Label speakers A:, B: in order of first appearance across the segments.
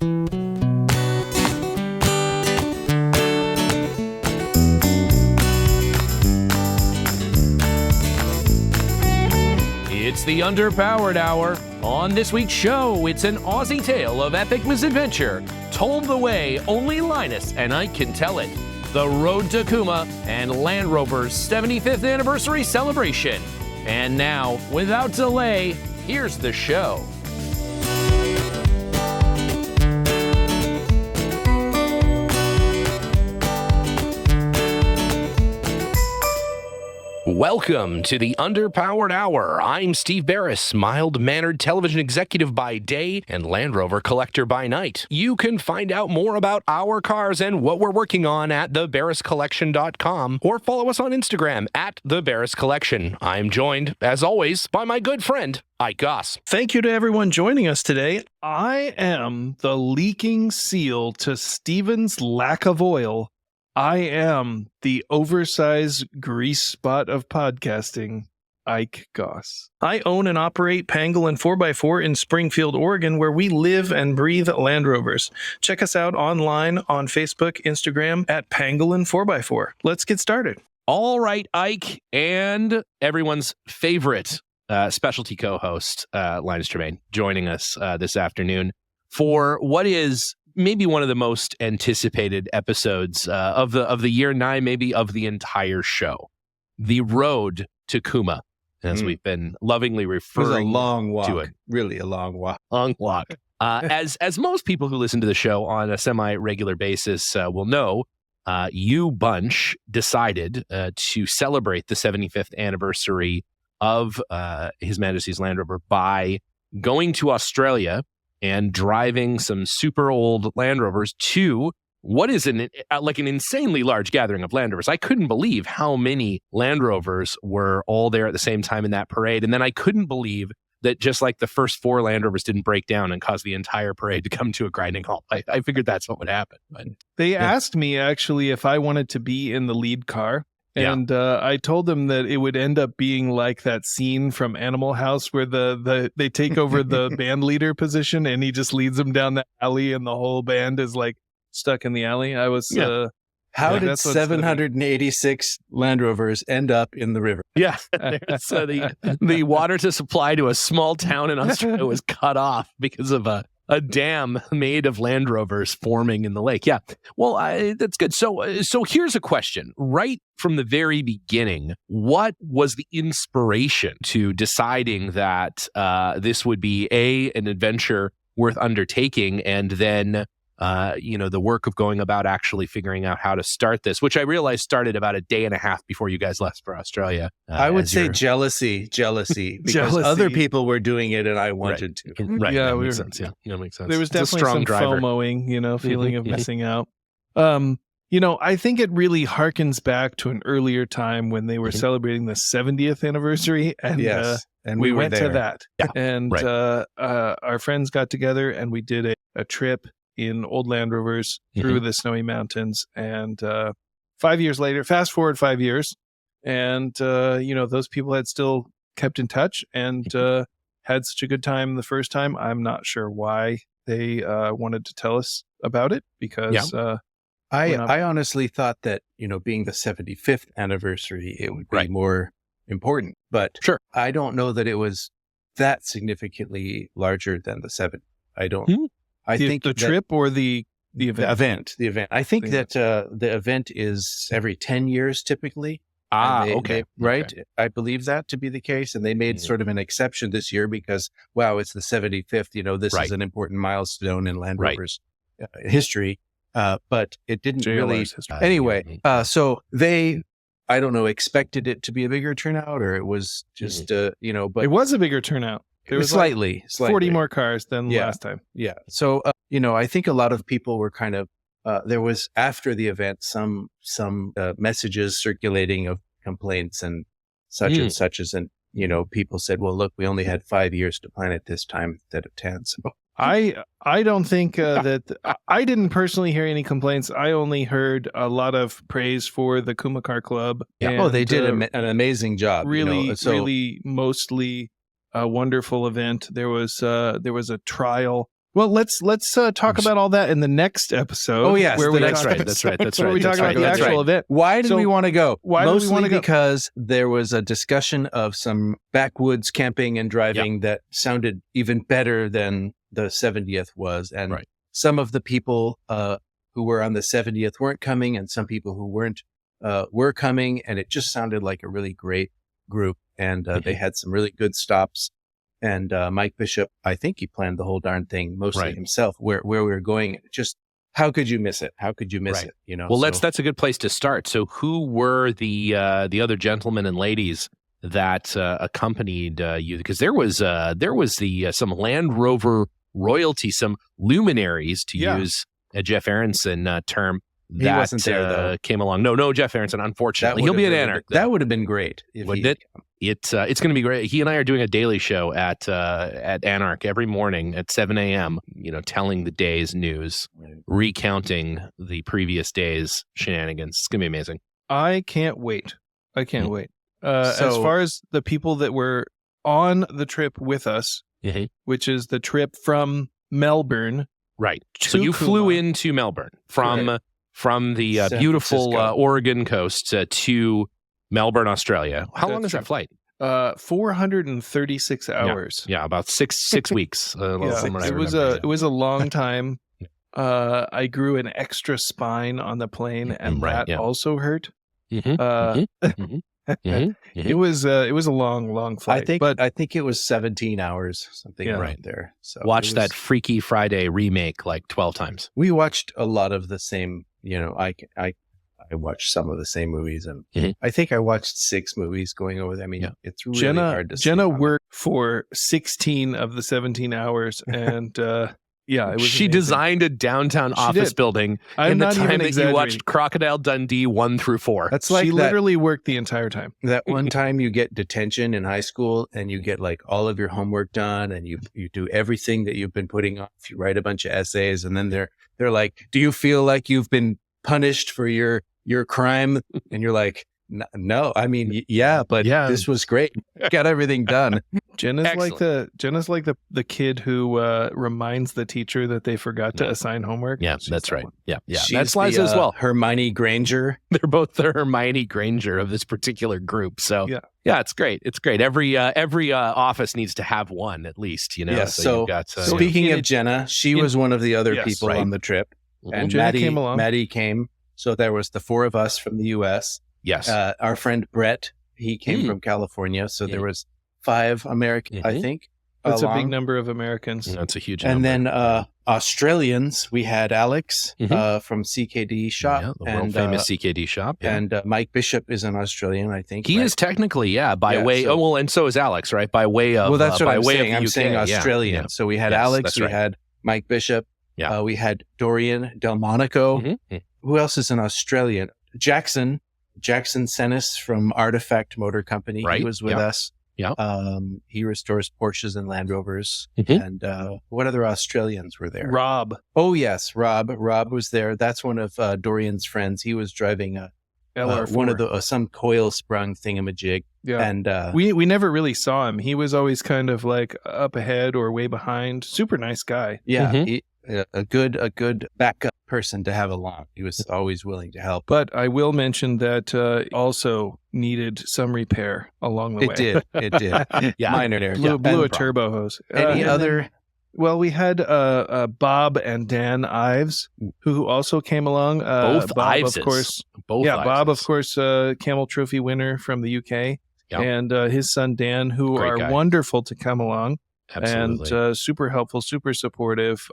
A: It's the Underpowered Hour. On this week's show, it's an Aussie tale of epic misadventure, told the way only Linus and Ike can tell it. The road to Cooma and Land Rover's 75th anniversary celebration. And now, without delay, here's the show. Welcome to the Underpowered Hour. I'm Steve Barris, mild-mannered television executive by day and Land Rover collector by night. You can find out more about our cars and what we're working on at thebarriscollection.com or follow us on Instagram at thebarriscollection. I'm joined, as always, by my good friend, Ike Goss.
B: Thank you to everyone joining us today. I am the leaking seal to Steven's lack of oil. I am the oversized grease spot of podcasting, Ike Goss. I own and operate Pangolin 4x4 in Springfield, Oregon, where we live and breathe Land Rovers. Check us out online on Facebook, Instagram at Pangolin 4x4. Let's get started.
A: All right, Ike, and everyone's favorite specialty co-host, Linus Germain, joining us this afternoon for what is maybe one of the most anticipated episodes of the year 9, maybe of the entire show. The road to Cooma, as we've been lovingly referring to it.
C: It was a long walk. Really a long walk.
A: Long walk. As most people who listen to the show on a semi-regular basis will know, you bunch decided to celebrate the 75th anniversary of His Majesty's Land Rover by going to Australia and driving some super old Land Rovers to what is an insanely large gathering of Land Rovers. I couldn't believe how many Land Rovers were all there at the same time in that parade. And then I couldn't believe that just like the first 4 Land Rovers didn't break down and cause the entire parade to come to a grinding halt. I figured that's what would happen. But
B: they asked me actually if I wanted to be in the lead car. And I told them that it would end up being like that scene from Animal House where they take over the band leader position and he just leads them down the alley and the whole band is like stuck in the alley. I was
C: how did 786 Land Rovers end up in the river?
A: Yeah, so the water to supply to a small town in Australia was cut off because of a dam made of Land Rovers forming in the lake. Yeah, well, that's good. So here's a question. Right from the very beginning, what was the inspiration to deciding that this would be an adventure worth undertaking, and then the work of going about actually figuring out how to start this, which I realized started about a day and a half before you guys left for Australia.
C: I would say jealousy, because other people were doing it and I wanted to.
A: Right. Yeah, that makes sense. Yeah, that makes sense.
B: There was definitely some FOMOing, feeling of missing out. I think it really harkens back to an earlier time when they were celebrating the 70th anniversary, and
C: and
B: we went
C: there.
B: to that. Yeah. And our friends got together and we did a trip in old Land Rovers through the snowy mountains. And 5 years later, fast forward 5 years, and those people had still kept in touch and had such a good time the first time. I'm not sure why they wanted to tell us about it, because
C: I honestly thought that, being the 75th anniversary, it would be more important. But
A: sure,
C: I don't know that it was that significantly larger than the 70th. I don't. I think
B: the trip or the event?
C: The event. I think that the event is every 10 years typically.
A: Okay.
C: Right? Okay. I believe that to be the case. And they made sort of an exception this year because, wow, it's the 75th. This is an important milestone in Land Rover's history. But it didn't really. Anyway, so they, I don't know, expected it to be a bigger turnout, or it was just, but
B: it was a bigger turnout. There was
C: slightly
B: 40 more cars than last time.
C: Yeah. So, I think a lot of people were kind of, there was after the event, some messages circulating of complaints and such and such as, and, people said, well, look, we only had 5 years to plan it this time instead of 10. So
B: I don't think that I didn't personally hear any complaints. I only heard a lot of praise for the Cooma Car Club.
C: Yeah.
B: And,
C: they did an amazing job.
B: Really mostly a wonderful event. There was a trial Well, let's talk about all that in the next episode.
C: Oh, yes.
A: That's right.
B: Where we talk about the actual event.
C: Why did we want to go?
B: Why did we want to go?
C: Because there was a discussion of some backwoods camping and driving that sounded even better than the 70th was. And some of the people who were on the 70th weren't coming, and some people who weren't were coming. And it just sounded like a really great group. And they had some really good stops. And Mike Bishop, I think he planned the whole darn thing mostly himself. Where we were going, just how could you miss it? How could you miss it? You know.
A: Well, that's a good place to start. So, who were the other gentlemen and ladies that accompanied you? Because there was some Land Rover royalty, some luminaries, to use a Jeff Aronson term.
C: He wasn't there, though.
A: Came along. No, Jeff Aronson. Unfortunately, he'll be at Anarch.
C: That would have been great.
A: Wouldn't it? It's going to be great. He and I are doing a daily show at Anarch every morning at 7 a.m. You know, telling the day's news, recounting the previous day's shenanigans. It's going to be amazing.
B: I can't wait. Wait. As far as the people that were on the trip with us, which is the trip from Melbourne,
A: right? So you flew into Melbourne from the beautiful Oregon coast to Melbourne, Australia. How long is that flight?
B: 436 hours.
A: Yeah, about six weeks.
B: It was a long time. I grew an extra spine on the plane, and that also hurt. It was a long flight.
C: I think it was 17 hours, something right there. So
A: watch that Freaky Friday remake like 12 times.
C: We watched a lot of the same. You know, I watched some of the same movies, and I think I watched 6 movies going over there. I mean, it's really hard to see.
B: Jenna worked for 16 of the 17 hours, and it was
A: she
B: amazing.
A: Designed a downtown office building in the time that you watched Crocodile Dundee 1 through 4.
B: That's like she literally worked the entire time.
C: That one time you get detention in high school, and you get like all of your homework done, and you do everything that you've been putting off. You write a bunch of essays, and then they're like, "Do you feel like you've been punished for your crime?" And you're like, no, I mean, but this was great. Got everything done.
B: Jenna's like the kid who reminds the teacher that they forgot to assign homework.
A: Yeah, that's right. Yeah.
C: She's
A: That's Liza as well.
C: Hermione Granger.
A: They're both the Hermione Granger of this particular group. So yeah, it's great. It's great. Every office needs to have one at least. You know.
C: Yeah. So speaking of Jenna, she was one of the other people on the trip, and Maddie came. So there was the 4 of us from the U.S.
A: Yes.
C: Our friend Brett, he came from California. So there was 5 Americans, I think.
B: That's a big number of Americans.
A: That's a huge number.
C: And then Australians, we had Alex from CKD Shop.
A: The world famous CKD Shop. Yeah.
C: And Mike Bishop is an Australian, I think.
A: He is technically, by way, and so is Alex, right? By way of,
C: well, that's what I'm saying. I'm
A: UK.
C: saying Australian.
A: Yeah.
C: So we had Alex, we had Mike Bishop, we had Dorian Delmonico. Who else is an Australian? Jackson Senis from Artifact Motor Company. He was with us. Yeah. He restores Porsches and Land Rovers. And what other Australians were there?
B: Rob.
C: Oh, yes. Rob was there. That's one of Dorian's friends. He was driving one of the some coil sprung thingamajig. Yeah. And
B: we never really saw him. He was always kind of like up ahead or way behind. Super nice guy.
C: Yeah. A good backup person to have along. He was always willing to help.
B: But I will mention that also needed some repair along the way.
C: It did. Minor.
B: Blew a turbo hose.
C: Any other?
B: Well, we had Bob and Dan Ives, who also came along.
A: Both
B: Bob,
A: Iveses.
B: Of course.
A: Both Iveses.
B: Bob, of course, Camel Trophy winner from the UK. Yep. And his son Dan, who are wonderful to come along.
A: Absolutely.
B: And super helpful, super supportive.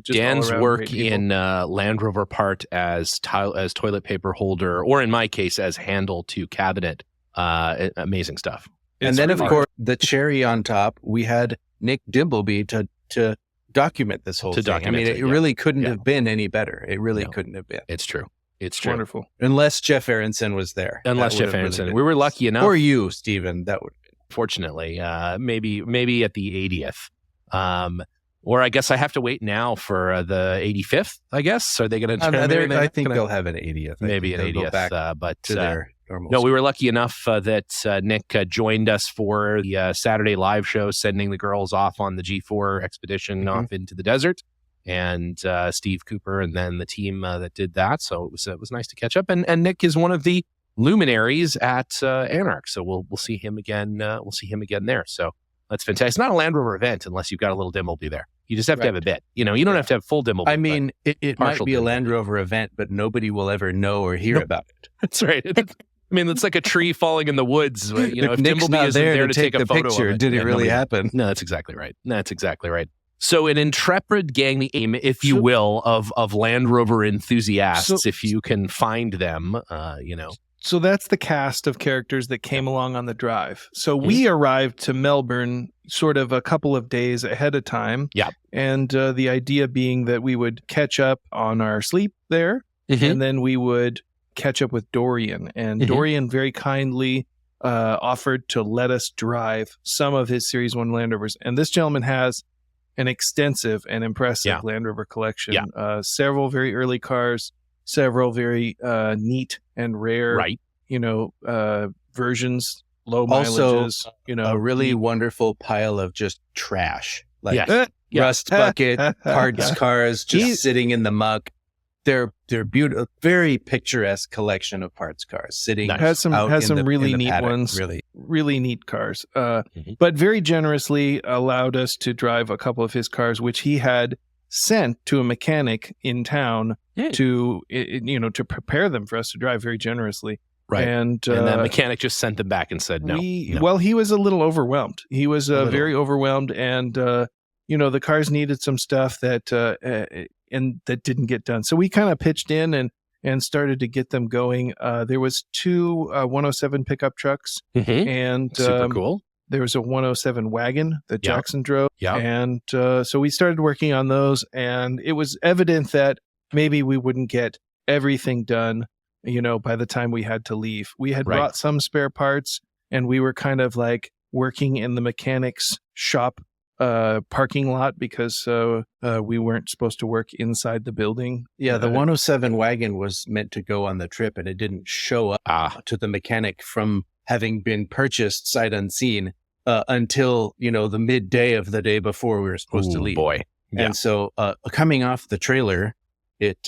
B: Just
A: Dan's work in Land Rover part as toilet paper holder, or in my case, as handle to cabinet. Amazing stuff.
C: And then, of course, the cherry on top, we had Nick Dimbleby to document this whole thing. I mean, it really couldn't have been any better. It really couldn't have been.
A: It's true. It's true.
B: Wonderful.
C: Unless Jeff Aronson was there.
A: Unless Jeff Aronson. We were lucky enough.
C: Or you, Stephen. That would have been.
A: Fortunately, maybe at the 80th. Or I guess I have to wait now for the 85th, I guess. Are they going to
C: I think they'll have an 80th.
A: Maybe an 80th.
C: Back
A: but
C: to normal.
A: No, we were lucky enough that Nick joined us for the Saturday live show, sending the girls off on the G4 expedition off into the desert, and Steve Cooper, and then the team that did that. So it was nice to catch up. And Nick is one of the luminaries at Anarch, so we'll see him again. We'll see him again there. So that's fantastic. It's not a Land Rover event unless you've got a little Dimbleby there. You just have to have a bit. You know, you don't have to have full Dimbleby.
C: I mean, it might be a
A: Dimbleby.
C: Land Rover event, but nobody will ever know or hear about it.
A: That's right. I mean, it's like a tree falling in the woods. You know, if
C: Nick's
A: Dimbleby
C: not
A: isn't there to take a
C: the
A: photo
C: picture,
A: of it,
C: did it really
A: nobody-
C: happen?
A: No, that's exactly right. That's exactly right. So an intrepid gang, if you will, of Land Rover enthusiasts, if you can find them, you know.
B: So that's the cast of characters that came along on the drive. So we arrived to Melbourne sort of a couple of days ahead of time.
A: Yeah.
B: And the idea being that we would catch up on our sleep there, and then we would catch up with Dorian. And Dorian very kindly offered to let us drive some of his Series 1 Land Rovers. And this gentleman has an extensive and impressive Land Rover collection. Several very early cars, several very neat and rare, you know, versions, low mileages. You know,
C: a really wonderful pile of just trash, like rust bucket, parts cars, just sitting in the muck. They're beautiful, very picturesque collection of parts cars sitting.
B: Has some really neat
C: paddock,
B: ones,
C: really
B: neat cars. But very generously allowed us to drive a couple of his cars, which he had sent to a mechanic in town to prepare them for us to drive very generously.
A: Right.
B: And
A: that mechanic just sent them back and said no.
B: Well, he was a little overwhelmed. He was very overwhelmed, and you know, the cars needed some stuff that and that didn't get done. So we kind of pitched in and started to get them going. There was two 107 pickup trucks, and
A: super cool.
B: There was a 107 wagon that Jackson drove.
A: Yeah.
B: And so we started working on those, and it was evident that maybe we wouldn't get everything done, you know, by the time we had to leave. We had brought some spare parts, and we were kind of like working in the mechanic's shop parking lot because we weren't supposed to work inside the building.
C: Yeah, the 107 wagon was meant to go on the trip, and it didn't show up to the mechanic from having been purchased sight unseen until, you know, the midday of the day before we were supposed to leave.
A: Boy. Yeah.
C: And so coming off the trailer, it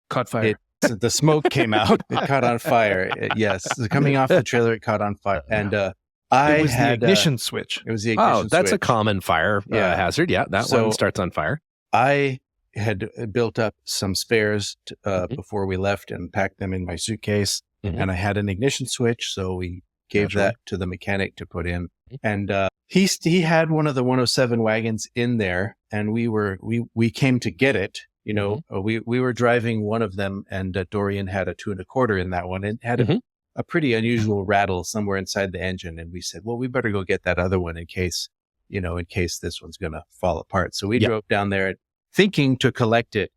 B: caught fire.
C: The smoke came out. It caught on fire. Yes. Coming off the trailer, it caught on fire. And
B: it was the ignition switch.
C: It was the ignition switch.
A: Oh, that's a common fire hazard. Yeah, that one starts on fire.
C: I had built up some spares before we left and packed them in my suitcase. And I had an ignition switch, so we gave that to the mechanic to put in. And he had one of the 107 wagons in there, and we came to get it. You know, we were driving one of them, and Dorian had a 2 1/4 in that one, and had a pretty unusual rattle somewhere inside the engine. And we said, well, we better go get that other one in case this one's going to fall apart. So we drove down there thinking to collect it.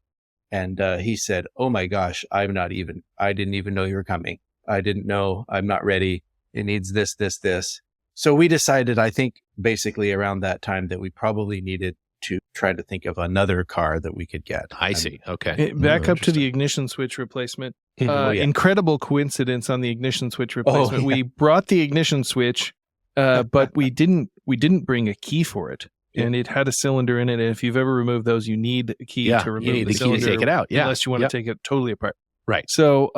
C: And he said, oh my gosh, I didn't even know you were coming. I didn't know. I'm not ready. It needs this. So we decided, I think basically around that time, that we probably needed to try to think of another car that we could get.
A: I see. Okay.
B: Back up to the ignition switch replacement. Incredible coincidence on the ignition switch replacement. We brought the ignition switch, but we didn't bring a key for it. And it had a cylinder in it. And if you've ever removed those, you need a key to remove the cylinder.
A: Key to take it out. Yeah.
B: Unless you want to take it totally apart.
A: Right.
B: So,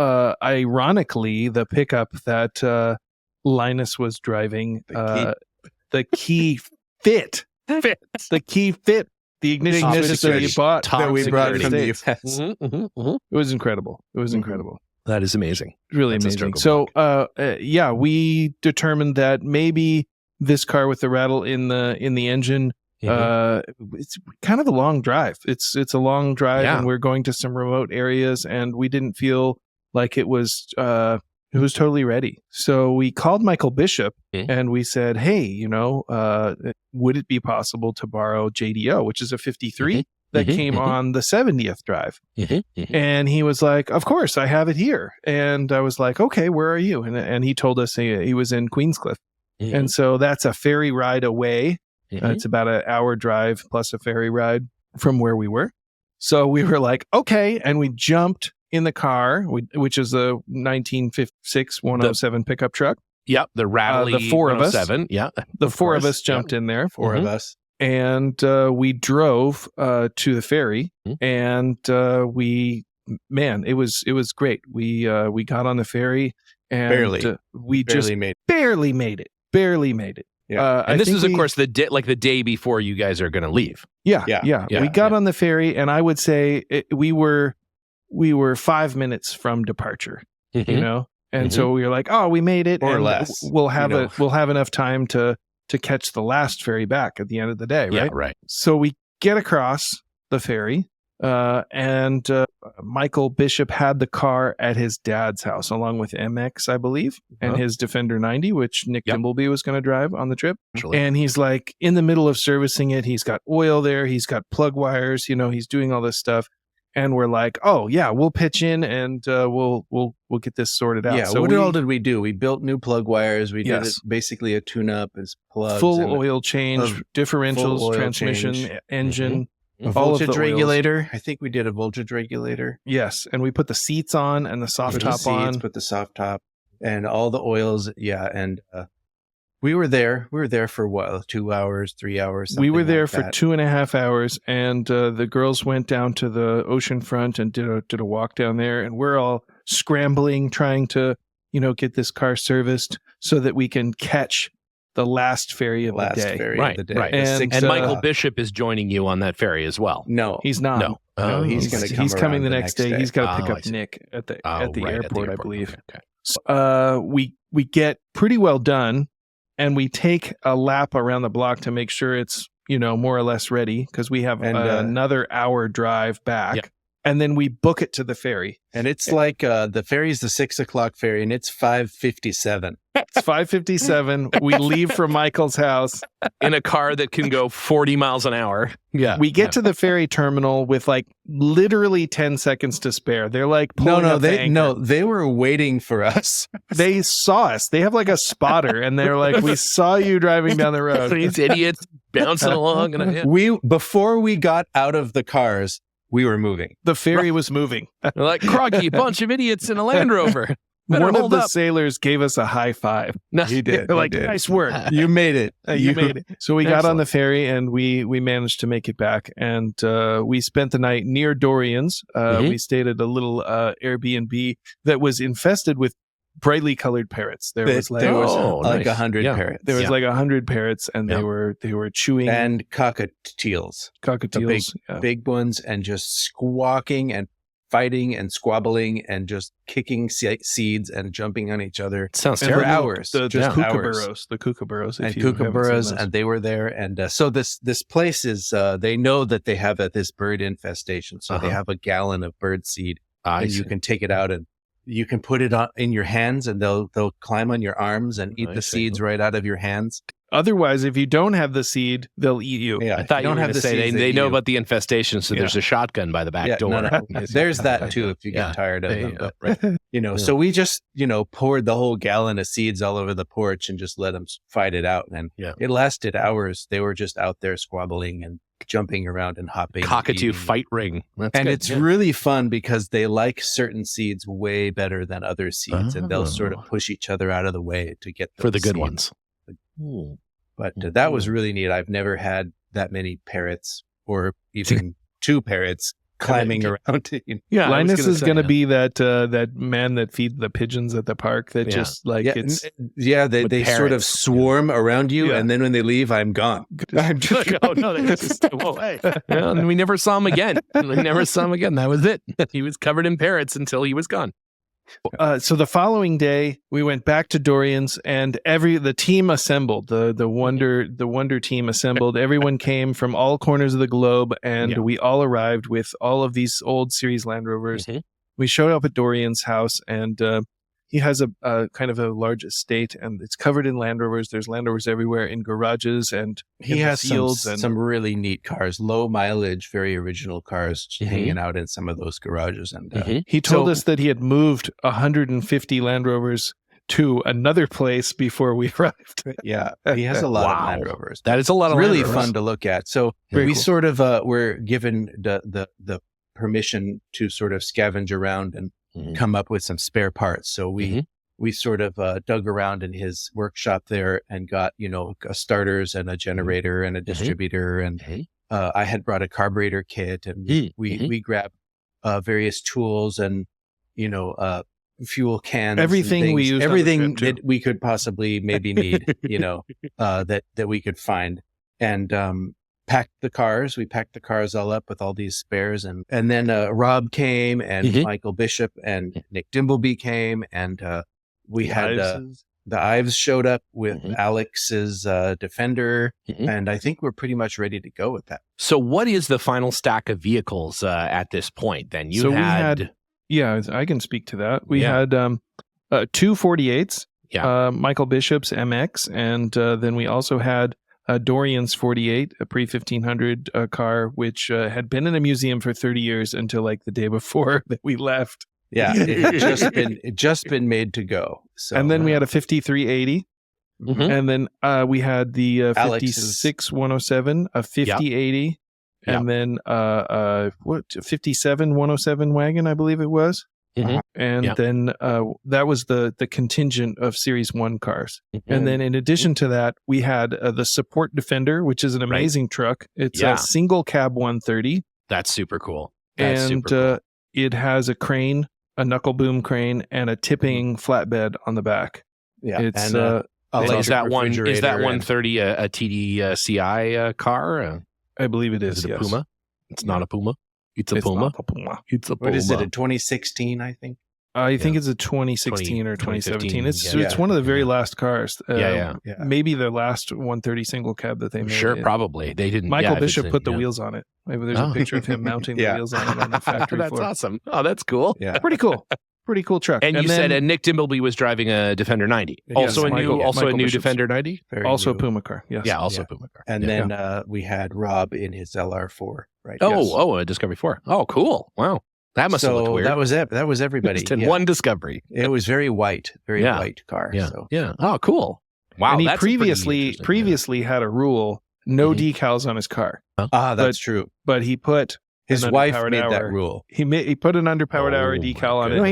B: ironically, the pickup that Linus was driving, the key fit. The key fit the ignition switch that we bought from the US. It was incredible.
A: That is amazing.
B: Really amazing. So, we determined that maybe this car with the rattle in the engine, it's kind of a long drive. It's a long drive, and we're going to some remote areas, and we didn't feel like it was totally ready. So we called Michael Bishop and we said, hey, you know, would it be possible to borrow JDO, which is a 53 that came on the 70th drive? And he was like, of course, I have it here. And I was like, okay, where are you? And he told us he was in Queenscliff. And so that's a ferry ride away. It's about an hour drive plus a ferry ride from where we were. So we were like, okay. And we jumped in the car, which is a 1956 107 pickup truck.
A: Yep, the rattly
B: the four of us.
A: 107. Yeah,
B: the four of us jumped in there.
C: Four of us.
B: And we drove to the ferry, and it was great. We got on the ferry, and barely made it. Yeah,
A: and this is of course the day before you guys are going to leave.
B: Yeah. We got on the ferry, and I would say we were 5 minutes from departure. You know, and so we were like, oh, we made it,
C: or less.
B: We'll have enough time to catch the last ferry back at the end of the day, right?
A: Yeah, right.
B: So we get across the ferry, and Michael Bishop had the car at his dad's house, along with MX, I believe, and his Defender 90, which Nick Dimbleby was going to drive on the trip.
A: Actually.
B: And he's like in the middle of servicing it. He's got oil there. He's got plug wires. You know, he's doing all this stuff. And we're like, oh yeah, we'll pitch in and we'll get this sorted out.
C: Yeah. So what all did we do? We built new plug wires. We did basically a tune-up as plugs,
B: full oil change, differentials, transmission, engine,
C: a voltage regulator. I think we did a voltage regulator.
B: Yes, and we put the seats on and the soft top on.
C: Put the soft top and all the oils. Yeah, and we were there. We were there for what, 2 hours, 3 hours?
B: We were there for 2.5 hours, and the girls went down to the ocean front and did a walk down there, and we're all scrambling, trying to, get this car serviced so that we can catch the last ferry of the day.
A: Right. And Michael Bishop is joining you on that ferry as well.
C: No,
B: he's not.
C: No, he's going to come.
B: He's coming the next day. He's got to pick up Nick at the airport, I believe.
A: Okay.
B: So, we get pretty well done. And we take a lap around the block to make sure it's, more or less ready, because we have another hour drive back. Yeah. And then we book it to the ferry.
C: And it's like the ferry's the 6 o'clock ferry, and it's 5:57.
B: It's 5:57. We leave from Michael's house
A: in a car that can go 40 miles an hour. Yeah.
B: We get to the ferry terminal with like literally 10 seconds to spare. They're like, they
C: were waiting for us.
B: They saw us. They have like a spotter, and they're like, we saw you driving down the road.
A: These idiots bouncing along.
C: Before we got out of the cars, we were moving.
B: The ferry was moving.
A: They're like, Croggy, bunch of idiots in a Land Rover.
B: One of the sailors gave us a high five.
C: He did.
B: They're like, nice work.
C: You made it.
B: You made it. So we got on the ferry, and we managed to make it back. And we spent the night near Dorian's. We stayed at a little Airbnb that was infested with brightly colored parrots. There was like
C: 100 parrots.
B: There was like 100 parrots, and they were chewing,
C: and cockatiels, big ones, and just squawking and fighting and squabbling and just kicking seeds and jumping on each other.
A: It sounds terrible.
C: For hours.
B: The kookaburras,
C: and they were there. And so this place is, they know that they have this bird infestation. So they have a gallon of bird seed, and you can take it out and you can put it in your hands, and they'll climb on your arms and eat the seeds right out of your hands.
B: Otherwise, if you don't have the seed, they'll eat you.
A: Yeah, I thought you were going to say they know about the infestation, so there's a shotgun by the back door.
C: No. There's that too if you get tired of them. But, so we just, poured the whole gallon of seeds all over the porch and just let them fight it out. And it lasted hours. They were just out there squabbling and jumping around and hopping.
A: Cockatoo fight ring.
C: It's really fun because they like certain seeds way better than other seeds, and they'll sort of push each other out of the way to get
A: for the good ones.
C: But that was really neat. I've never had that many parrots, or even two parrots climbing around.
B: Linus is going to be that man that feeds the pigeons at the park. That just like
C: they sort of swarm around you, and then when they leave, I'm gone.
A: I'm just they just away. And we never saw him again. That was it. He was covered in parrots until he was gone.
B: So the following day, we went back to Dorian's, and the team assembled. The Wonder team assembled. Everyone came from all corners of the globe, and we all arrived with all of these old Series Land Rovers. We showed up at Dorian's house, and he has a kind of a large estate, and it's covered in Land Rovers. There's Land Rovers everywhere in garages, and
C: he has some really neat cars, low mileage, very original cars hanging out in some of those garages. And
B: he told us that he had moved 150 Land Rovers to another place before we arrived.
C: Yeah, he has a lot of Land Rovers.
A: That is a lot of
C: really
A: Land Rovers.
C: Fun to look at. So we sort of were given the permission to sort of scavenge around and come up with some spare parts. So we sort of dug around in his workshop there and got, starters and a generator and a distributor. And I had brought a carburetor kit, and we grabbed various tools and, fuel cans.
B: Everything we used.
C: Everything that we could possibly maybe need, that we could find. And packed the cars. We packed the cars all up with all these spares. And then Rob came, and Michael Bishop and Nick Dimbleby came, and we had the Ives showed up with Alex's Defender, and I think we're pretty much ready to go with that.
A: So what is the final stack of vehicles at this point then?
B: We had, I can speak to that. We had 2 48s, Michael Bishop's MX, and then we also had Dorian's 48, a pre-1500 car, which had been in a museum for 30 years until like the day before that we left.
C: Yeah, it had just been made to go. So,
B: and then we had a 5380, and then we had the 56-107, a 5080, and then 57-107 wagon, I believe it was. And then that was the contingent of Series 1 cars. And then in addition to that, we had the Support Defender, which is an amazing truck. It's a single cab 130.
A: That's super cool.
B: It has a crane, a knuckle boom crane, and a tipping flatbed on the back.
C: Yeah,
B: it's
A: is that 130 a TDCI car?
B: I believe it is.
A: Is it a Puma? It's not a Puma. It's a Puma.
B: Not a Puma.
A: It's a Puma.
C: What is it? A 2016, I think.
B: I think it's a 2016 or 2017. It's one of the very last cars. Maybe the last 130 single cab that they made.
A: Sure, probably. They didn't.
B: Michael Bishop put the wheels on it. Maybe there's a picture of him mounting the wheels on it on the factory floor.
A: That's awesome. Oh, that's cool.
B: Yeah. Pretty cool. Pretty cool truck.
A: And you said Nick Dimbleby was driving a Defender 90. Also a new
B: Bishop's
A: Defender 90?
B: Also a Puma car, yes.
A: Yeah, also a Puma car.
C: And then we had Rob in his LR4, right?
A: A Discovery 4. Oh, cool. Wow. That must have looked weird.
C: That was it. That was everybody.
A: Just in one Discovery.
C: It was very white car.
A: Yeah.
C: So.
A: Yeah. Oh, cool. Wow.
B: And he previously had a rule, no decals on his car.
C: Huh? That's true.
B: But he put
C: his wife made that rule.
B: He put an underpowered hour decal on it.
C: No,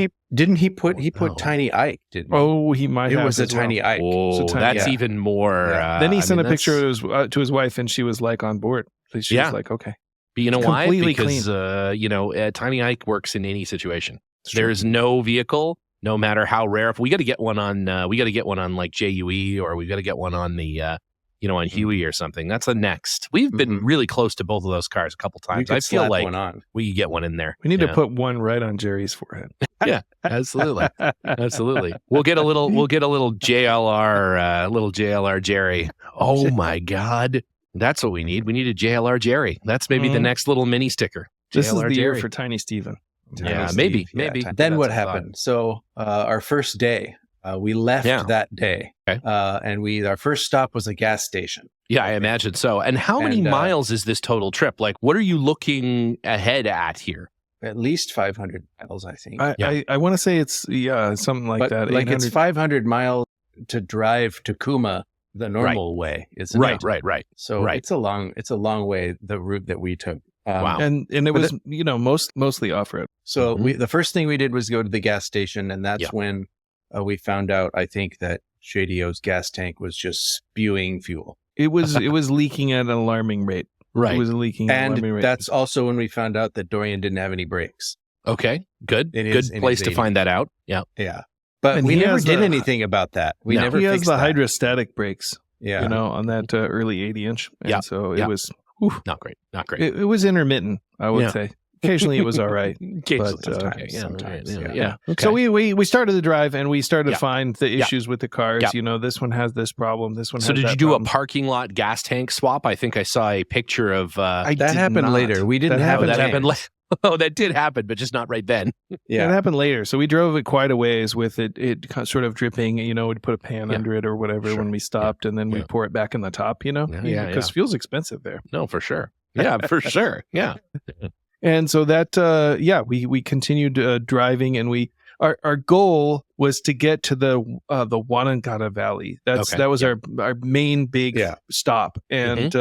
C: he put Tiny Ike, didn't he?
B: Oh, he might have.
C: It was a Tiny Ike.
A: Oh, that's even more.
B: Then he sent a picture to his wife, and she was like on board. She was like, okay.
A: But you know why?
B: Completely
A: because Tiny Ike works in any situation. There's no vehicle, no matter how rare. If we got to get one on, like JUE, or we got to get one on the, on Huey or something. That's the next. We've been really close to both of those cars a couple times. I feel like we could get one in there.
B: We need to put one right on Jerry's forehead.
A: Yeah, absolutely, absolutely. We'll get a little JLR Jerry. Oh my God. That's what we need. We need a JLR Jerry. That's maybe the next little mini sticker.
B: This is the
A: Jerry.
B: year for Tiny Steven.
A: Maybe.
C: Then what happened? So our first day, we left that day, and our first stop was a gas station.
A: Yeah, I imagine so. And how many miles is this total trip? Like, what are you looking ahead at here?
C: At least 500 miles, I think.
B: I want to say it's something like that.
C: Like it's 500 miles to drive to Cooma the normal way, isn't it?
A: Right.
C: So it's a long way, the route that we took.
A: Wow.
B: And it was mostly off road.
C: So the first thing we did was go to the gas station, and that's when we found out, I think, that JDO's gas tank was just spewing fuel.
B: It was leaking at an alarming rate.
A: Right.
B: It was leaking at an alarming rate.
C: And that's also when we found out that Dorian didn't have any brakes.
A: Okay, good. Good place to find that out. Yeah.
C: Yeah. But we never did anything about that. We never
B: fixed
C: fixed
B: the
C: that.
B: hydrostatic brakes.
C: Yeah.
B: On that early 80-inch. And so it was
A: not great.
B: It was intermittent, I would say. Occasionally it was all right.
C: Sometimes.
B: Okay. So we started the drive, and we started to find the issues with the cars. This one has this problem. This one has that problem. So did you
A: do a parking lot gas tank swap? I think I saw a picture of...
C: that happened later. We didn't have
A: that happened later. Oh, that did happen, but just not right then.
B: Yeah, it happened later. So we drove it quite a ways with it sort of dripping. We'd put a pan under it or whatever when we stopped, and then we pour it back in the top. Because fuel's expensive there.
A: No, for sure. Yeah, for sure. Yeah.
B: And so that we continued driving, and we our goal was to get to the Wanangata Valley. That was our main big stop, and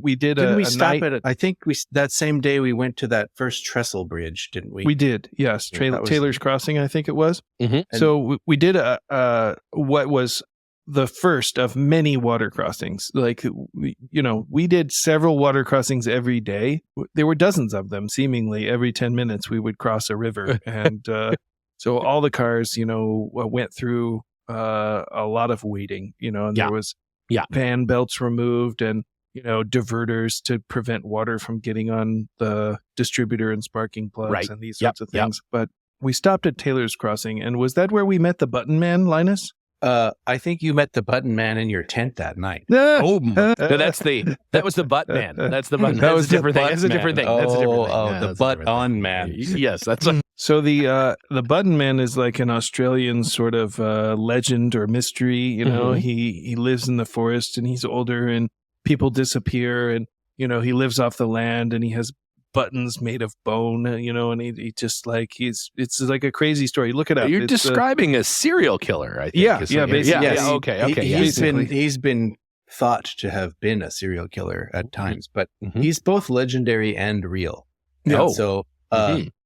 B: we did.
C: Didn't we
B: a
C: stop
B: night,
C: at it? I think that same day we went to that first trestle bridge, didn't we?
B: We did, yes. Taylor's Crossing, I think it was.
A: Mm-hmm.
B: So we did what was the first of many water crossings. Like, we did several water crossings every day. There were dozens of them. Seemingly every 10 minutes we would cross a river. And so all the cars, went through a lot of waiting, and there was fan belts removed and, diverters to prevent water from getting on the distributor and sparking plugs and these sorts of things. But we stopped at Taylor's Crossing. And was that where we met the Button Man, Linus?
C: I think you met the Button Man in your tent that night.
A: No, that was the Butt Man. That's the Button. That was a different thing. That's a different thing.
C: The Butt On Man.
A: Yes, that's.
B: So the Button Man is like an Australian sort of legend or mystery. He lives in the forest and he's older and people disappear and he lives off the land and he has buttons made of bone, and he just like it's like a crazy story. Look it up.
A: You're describing a serial killer, I think.
B: Basically.
A: Yeah, okay.
C: He's been thought to have been a serial killer at times, but he's both legendary and real.
B: Yeah.
C: So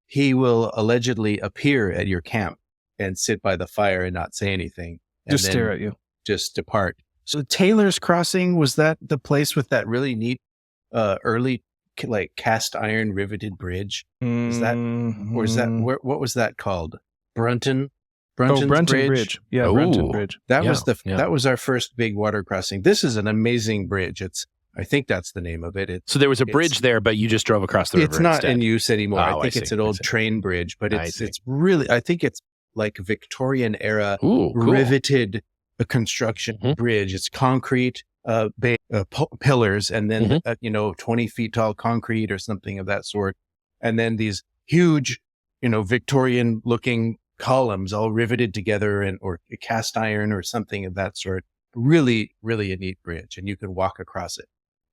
C: he will allegedly appear at your camp and sit by the fire and not say anything. And
B: just stare at you.
C: Just depart. So Taylor's Crossing, was that the place with that really neat early like cast iron riveted bridge? Is that, or is that, what was that called? Brunton Bridge.
B: Yeah, Brunton Bridge.
C: That was our first big water crossing. This is an amazing bridge. I think that's the name of it.
A: So there was a bridge there, but you just drove across the river.
C: It's not
A: instead.
C: in use anymore. I think it's an old
A: see.
C: train bridge, but it's really, I think it's like Victorian era riveted construction bridge. It's concrete. Pillars and then 20 feet tall concrete or something of that sort, and then these huge Victorian looking columns all riveted together or cast iron or something of that sort. Really a neat bridge, and you can walk across it.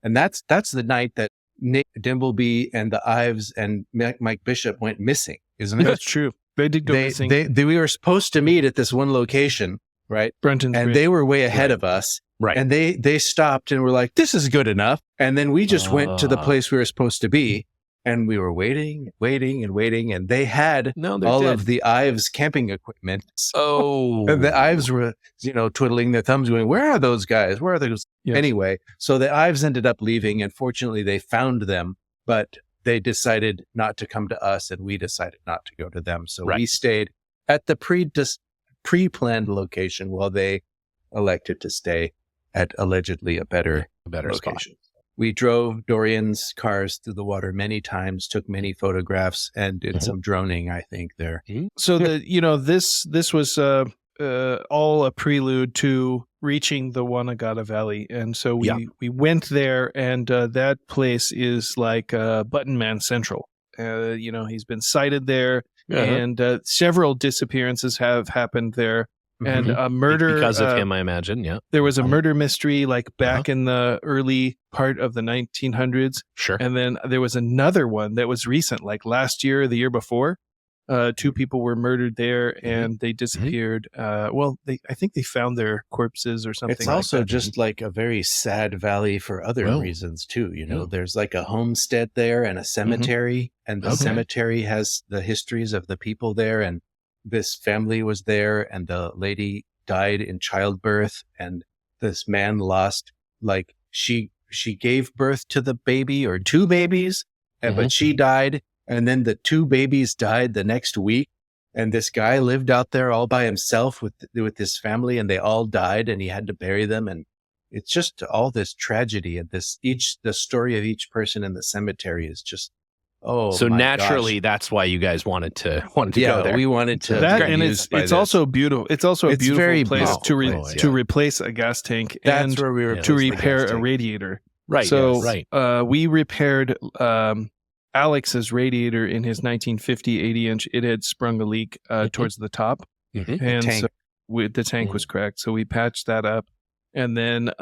C: And that's the night that Nick Dimbleby and the Ives and Mike Bishop went missing, isn't it?
B: That's true. They did go missing.
C: We were supposed to meet at this one location, right?
B: Brunton's
C: and
B: Bridge.
C: they were way ahead of us.
A: Right.
C: And they stopped and were like, this is good enough. And then we just went to the place we were supposed to be. And we were waiting. And they had of the Ives camping equipment.
A: Oh.
C: And the Ives were, twiddling their thumbs going, where are those guys? Where are those? Yes. Anyway, so the Ives ended up leaving. And fortunately, they found them. But they decided not to come to us. And we decided not to go to them. So we stayed at the pre-planned location while they elected to stay at allegedly a better location.
A: Spot.
C: We drove Dorian's cars through the water many times, took many photographs, and did some droning, I think, there.
B: So this was all a prelude to reaching the Wanangata Valley. And so we went there, and that place is like Button Man Central. He's been sighted there, and several disappearances have happened there. And a murder
A: because of him, I imagine. Yeah,
B: there was a murder mystery like back in the early part of the 1900s.
A: Sure.
B: And then there was another one that was recent, like last year or the year before. 2 people were murdered there, and they disappeared. I think they found their corpses or something.
C: It's also
B: like that.
C: just like a very sad valley for other reasons too. There's like a homestead there and a cemetery, and the cemetery has the histories of the people there, and this family was there, and the lady died in childbirth, and this man lost, like, she gave birth to the baby or 2 babies, but she died, and then the 2 babies died the next week, and this guy lived out there all by himself with his family, and they all died, and he had to bury them, and it's just all this tragedy, and the story of each person in the cemetery is just. So
A: naturally, that's why you guys wanted to go there.
C: We wanted to.
B: That, and it's also beautiful. It's also a beautiful place to replace a gas tank.
C: That's where we were
B: to repair a radiator.
A: Right.
B: So we repaired Alex's radiator in his 1950 80-inch. It had sprung a leak towards the top, and so the tank was cracked. So we patched that up, and then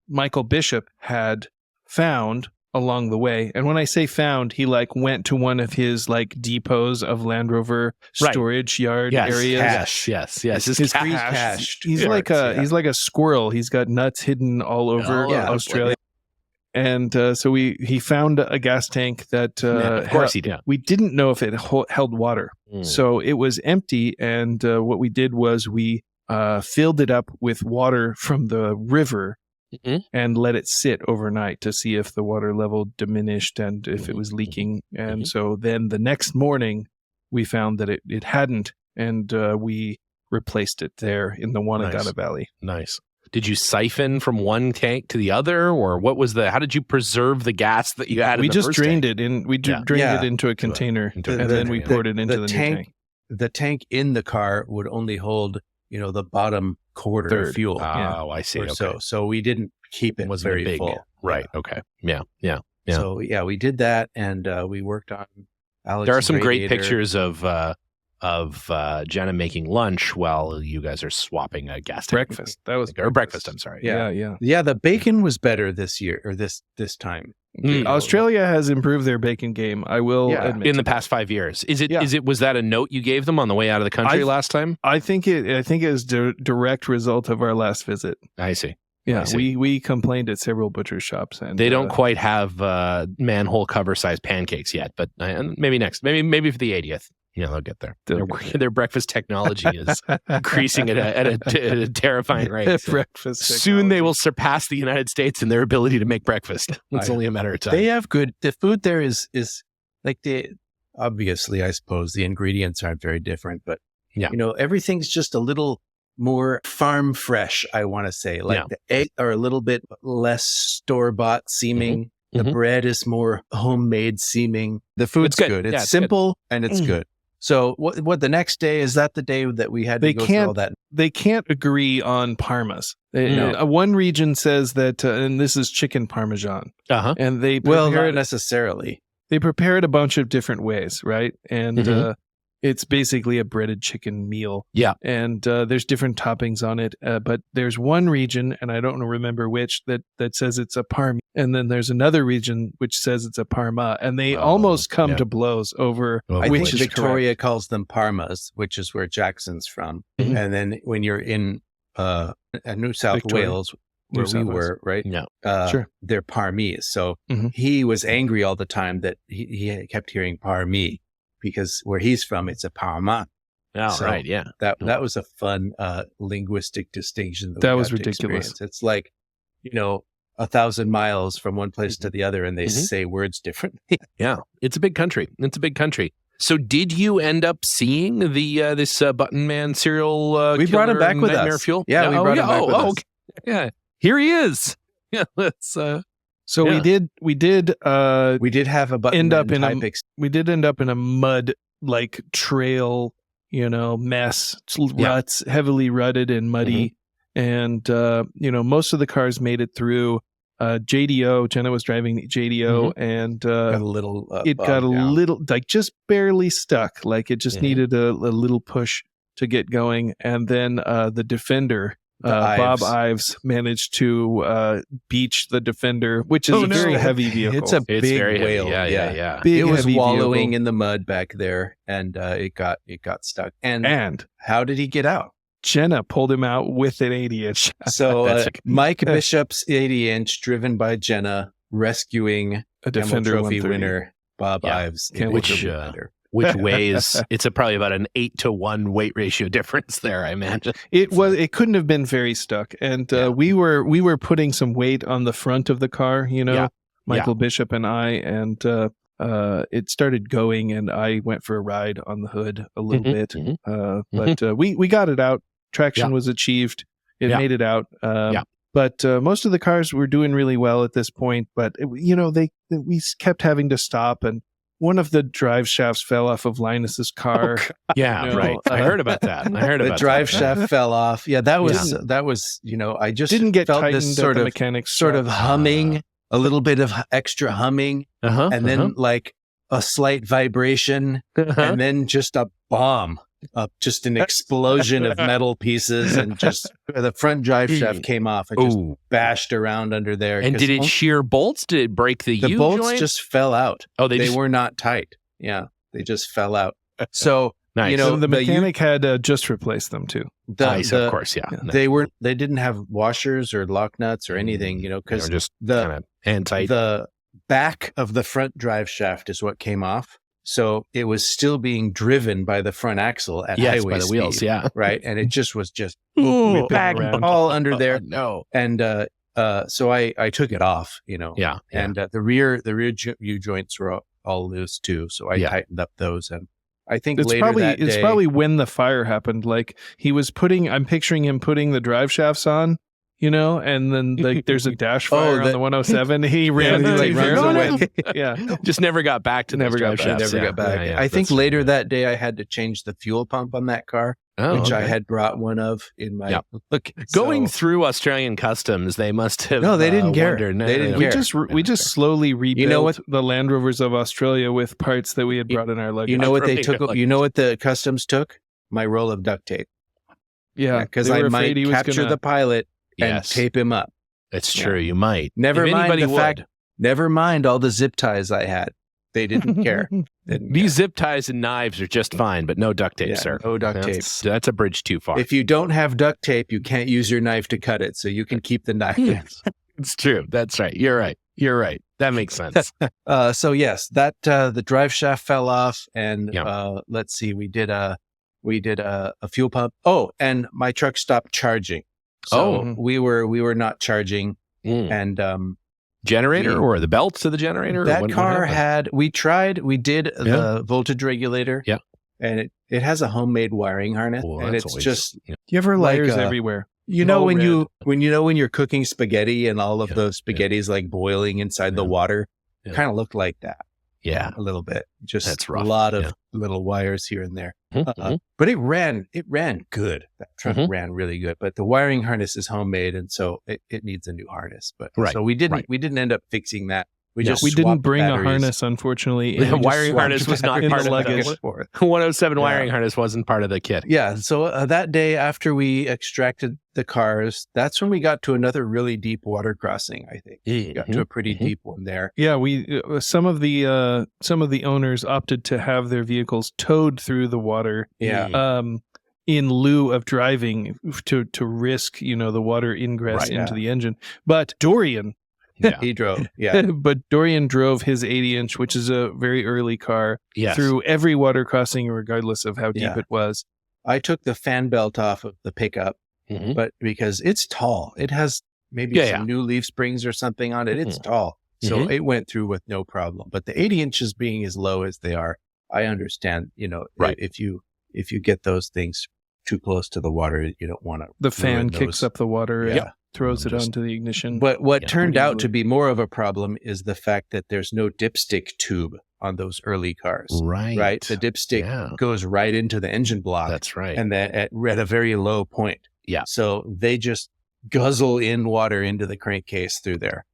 B: Michael Bishop had found along the way. And when I say found, he like went to one of his like depots of Land Rover storage yard areas.
A: Cache. Yes.
B: His
C: cache.
B: He's like a squirrel. He's got nuts hidden all over Australia. And so he found a gas tank that
A: of course he did.
B: We didn't know if it held water. So it was empty. And what we did was we filled it up with water from the river and let it sit overnight to see if the water level diminished and if it was leaking. And so then the next morning we found that it hadn't, and we replaced it there in the Wanagata Valley.
A: Nice. Did you siphon from one tank to the other, or what was how did you preserve the gas that you had?
B: We just drained it in. We drained it into a container, and then we poured it into the new tank.
C: The tank in the car would only hold, the bottom quarter of fuel.
A: Oh, I see. Okay.
C: So we didn't keep it very
A: big.
C: full.
A: Right. Okay. Yeah.
C: So we did that, and we worked on Alex's
A: There are some great
C: radiator.
A: pictures of Jenna making lunch while you guys are swapping a gas tank.
B: Breakfast. That was
A: breakfast. I'm sorry.
C: Yeah. The bacon was better this year or this time.
B: Australia has improved their bacon game. I will admit
A: in the past 5 years. Was that a note you gave them on the way out of the country last time?
B: I think it is direct result of our last visit.
A: I see.
B: Yeah, we complained at several butcher shops, and
A: they don't quite have manhole cover size pancakes yet, but maybe next, maybe for the 80th. They'll get there. Their breakfast technology is increasing at a terrifying rate. Soon they will surpass the United States in their ability to make breakfast. It's only a matter of time.
C: They have the food there is like obviously, I suppose the ingredients aren't very different, but everything's just a little more farm fresh, I want to say. Like the eggs are a little bit less store-bought seeming. The bread is more homemade seeming. The food's good. It's simple and it's good. So what the next day, is that the day that we had to go through all that?
B: They can't agree on parmas. One region says that, and this is chicken parmesan. And they prepare
C: not necessarily.
B: They prepare it a bunch of different ways, right? And it's basically a breaded chicken meal.
A: Yeah.
B: And there's different toppings on it. But there's one region, and I don't remember which, that says it's a parm. And then there's another region which says it's a parma. And they almost come to blows over
C: I
B: which
C: think Victoria calls them parmas, which is where Jackson's from. And then when you're in New South Wales, where we were, right?
A: Yeah.
B: Sure.
C: They're parmies. So he was angry all the time that he kept hearing parmi. Because where he's from, it's a parma.
A: Oh, right, yeah.
C: That was a fun linguistic distinction.
B: That was ridiculous.
C: It's like, 1,000 miles from one place to the other, and they say words differently.
A: Yeah, it's a big country. So did you end up seeing this Button Man serial
C: we brought him back with us.
A: Fuel?
C: Yeah, we brought him back with us.
A: Okay. Yeah, here he is. Yeah, let's...
B: So we did
C: have a Button
B: we did end up in a mud like trail, mess, ruts, heavily rutted and muddy. And most of the cars made it through. JDO, Jenna was driving the JDO, and
C: got a little
B: little like just barely stuck. Like it just needed a little push to get going. And then the Defender, Bob Ives managed to beach the Defender, which is a very heavy vehicle.
C: It's big
A: very
C: whale.
A: Heavy. Yeah.
C: It was wallowing in the mud back there, and it got stuck. And how did he get out?
B: Jenna pulled him out with an 80-inch.
C: So Mike Bishop's 80-inch, driven by Jenna, rescuing
B: a Defender
C: Trophy winner Bob Ives,
A: which weighs, it's probably about an 8-to-1 weight ratio difference there, I imagine.
B: It couldn't have been very stuck. And we were putting some weight on the front of the car, Michael Bishop and I, and it started going, and I went for a ride on the hood a little bit. But we got it out. Traction was achieved. It made it out. But most of the cars were doing really well at this point. But we kept having to stop, and one of the drive shafts fell off of Linus's car.
A: Right. I heard about that.
C: The drive shaft fell off. Yeah, that was I just
B: didn't get
C: felt
B: tightened
C: this sort
B: at the
C: of
B: mechanics
C: sort of humming, a little bit of extra humming, and then like a slight vibration, and then just a bomb. just an explosion of metal pieces, and just the front drive shaft came off and just bashed around under there.
A: And did it shear bolts? Did it break the U
C: bolts
A: joint?
C: just fell out.
A: Oh,
C: they were not tight. Yeah, they just fell out. So
A: nice.
B: You know, the mechanic had just replaced them too.
A: Nice, of course, yeah.
C: They didn't have washers or lock nuts or anything, you know, because
A: just kind of hand tight.
C: The back of the front drive shaft is what came off. So it was still being driven by the front axle at highway
A: by the
C: speed,
A: wheels, yeah.
C: right. And it just was
B: bag
C: all under there.
A: No.
C: And so I took it off, you know.
A: Yeah.
C: And the rear U joints were all loose too. So I tightened up those, and I think
B: it's
C: later
B: probably when the fire happened. Like I'm picturing him putting the drive shafts on, you know, and then like there's a dash fire on the 107. He ran, runs away. Yeah,
A: just never got back to
C: never got
A: shafts.
C: Never got back. I think later that day I had to change the fuel pump on that car, which I had brought one of in my.
A: Look, going through Australian customs, they must have.
C: No, they didn't care.
A: They didn't care.
B: We just slowly rebuilt the Land Rovers of Australia with parts that we had brought in our luggage.
C: You know what they took? You know what the customs took? My roll of duct tape.
B: Yeah,
C: because I might capture the pilot and tape him up.
A: It's true. You might.
C: Never mind all the zip ties I had. They didn't care.
A: These zip ties and knives are just fine, but no duct tape, sir.
C: No duct tape.
A: That's a bridge too far.
C: If you don't have duct tape, you can't use your knife to cut it, so you can keep the knife.
A: It's true. That's right. You're right. That makes sense.
C: So yes, that the drive shaft fell off, and let's see, we did a fuel pump. Oh, and my truck stopped charging. So we were not charging, and
A: generator or the belts of the generator.
C: That car we did the voltage regulator.
A: Yeah,
C: and it has a homemade wiring harness, and it's just
B: you have layers everywhere.
C: You know when you're cooking spaghetti and all of those spaghettis like boiling inside the water, kind of looked like that.
A: Yeah,
C: a little bit. Just
A: that's rough.
C: A lot of little wires here and there. But it ran good. That truck ran really good. But the wiring harness is homemade, and so it needs a new harness. But so we didn't end up fixing that. We
B: didn't bring a harness, unfortunately.
A: The wiring harness was not part of the luggage. 107 wiring harness wasn't part of the kit.
C: Yeah. So that day after we extracted the cars, that's when we got to another really deep water crossing. I think we got to a pretty deep one there.
B: Yeah, we some of the owners opted to have their vehicles towed through the water.
C: Yeah.
B: In lieu of driving to risk the water ingress into the engine, but Dorian.
C: Yeah. He drove. Yeah.
B: But Dorian drove his 80-inch, which is a very early car, through every water crossing, regardless of how deep it was.
C: I took the fan belt off of the pickup, but because it's tall, it has maybe some new leaf springs or something on it. It's tall. So it went through with no problem. But the 80 inches being as low as they are, I understand, if you get those things too close to the water, you don't want to.
B: The fan kicks up the water. Yeah. Throws it onto the ignition.
C: But what turned out to be more of a problem is the fact that there's no dipstick tube on those early cars. Right. The dipstick goes right into the engine block.
A: That's right.
C: And that at a very low point.
A: Yeah.
C: So they just guzzle in water into the crankcase through there.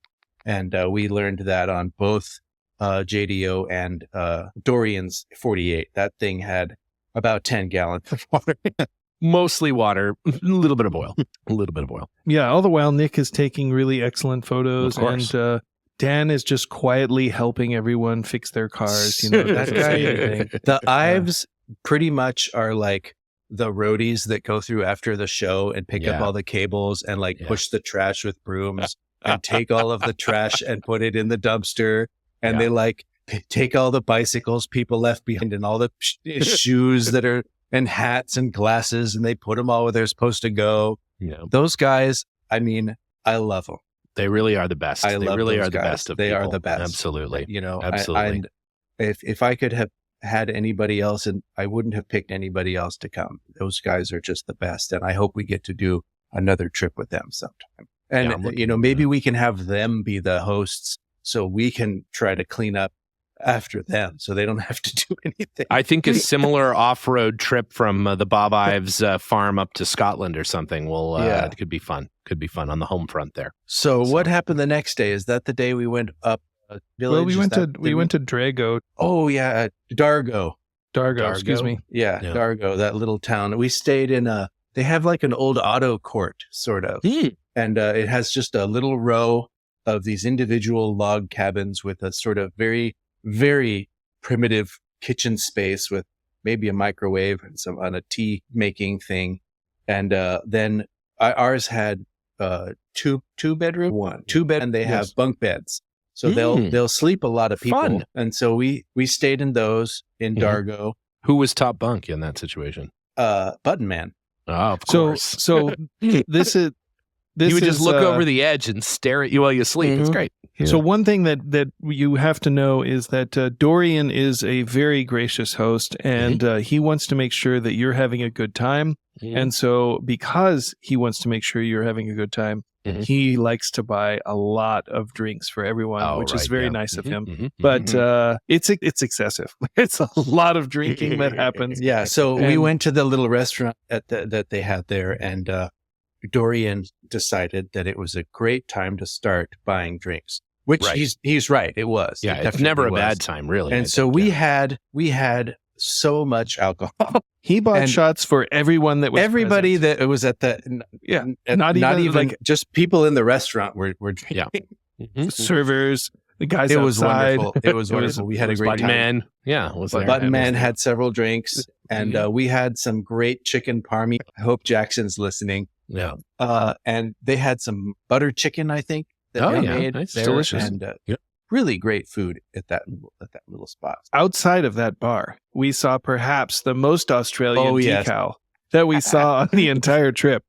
C: And we learned that on both JDO and Dorian's 48. That thing had about 10 gallons of water.
A: Mostly water, a little bit of oil.
B: Yeah, all the while Nick is taking really excellent photos, and Dan is just quietly helping everyone fix their cars.
C: That guy. The Ives pretty much are like the roadies that go through after the show and pick up all the cables and push the trash with brooms and take all of the trash and put it in the dumpster. And they take all the bicycles people left behind and all the shoes that are. And hats and glasses, and they put them all where they're supposed to go. Yeah. Those guys, I mean, I love them.
A: They really are the best. They really are the best of people.
C: They are the best.
A: Absolutely.
C: Absolutely. If I could have had anybody else, and I wouldn't have picked anybody else to come. Those guys are just the best. And I hope we get to do another trip with them sometime. And, maybe we can have them be the hosts so we can try to clean up after them, so they don't have to do anything.
A: I think a similar off-road trip from the Bob Ives farm up to Scotland or something it could be fun. Could be fun on the home front there.
C: So what happened the next day? Is that the day we went up?
B: Village? Well, we went to Drago.
C: Oh yeah, Dargo.
B: Dargo, excuse me.
C: Yeah, Dargo, that little town. We stayed in they have like an old auto court, sort of. And it has just a little row of these individual log cabins with a sort of very, very primitive kitchen space with maybe a microwave and on a tea making thing. And then ours had two bedroom, and they have bunk beds. So they'll sleep a lot of people.
A: Fun.
C: And so we stayed in those in Dargo.
A: Who was top bunk in that situation?
C: Button Man.
A: Oh, of course.
B: So this is
A: you would just look over the edge and stare at you while you sleep. It's great.
B: Yeah. So one thing that you have to know is that Dorian is a very gracious host, and he wants to make sure that you're having a good time. And so because he wants to make sure you're having a good time, he likes to buy a lot of drinks for everyone, which is very nice of him. But it's excessive. It's a lot of drinking that happens.
C: Yeah. So we went to the little restaurant that they had there, and Dorian decided that it was a great time to start buying drinks, which he's right. It was.
A: Yeah, it's never a bad time, really.
C: And so we had so much alcohol.
B: He bought shots for everyone that was
C: everybody
B: present.
C: that was at the
B: not even
C: like just people in the restaurant were drinking.
B: Servers, the guys
C: it
B: outside.
C: Was wonderful. It was wonderful. We had a great time.
A: Button
C: Man had several drinks, and we had some great chicken parmy. I hope Jackson's listening.
A: Yeah.
C: And they had some butter chicken, I think, that they made.
A: Nice.
C: There,
B: delicious.
C: And really great food at that little spot.
B: Outside of that bar, we saw perhaps the most Australian decal that we saw on the entire trip.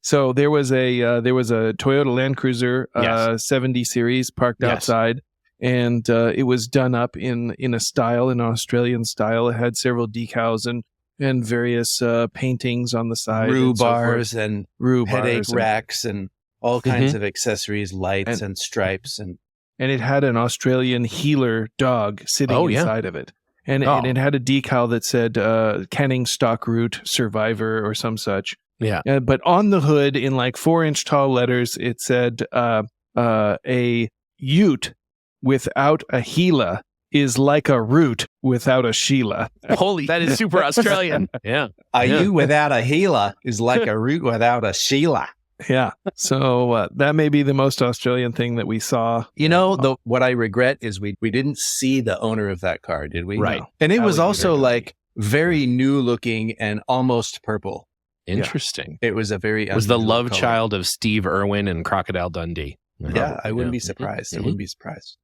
B: So there was a Toyota Land Cruiser 70 series parked outside, and it was done up in a style, an Australian style. It had several decals and various paintings on the side,
C: bars and headache racks and all kinds of accessories, lights and stripes
B: and it had an Australian healer dog sitting inside of it. And it had a decal that said Canning Stock Route Survivor or some such.
A: Yeah.
B: But on the hood in like 4-inch tall letters, it said a ute without a Gila is like a root without a Sheila.
A: Holy, that is super Australian. Yeah.
C: A ute without a Gila is like a root without a Sheila.
B: Yeah. So that may be the most Australian thing that we saw.
C: You know, what I regret is we didn't see the owner of that car, did we?
A: Right.
C: No. And it was also like very new looking and almost purple.
A: Interesting.
C: It was a very
A: was the love
C: color.
A: child of Steve Irwin and Crocodile Dundee.
C: Yeah, I wouldn't be surprised. I wouldn't be surprised.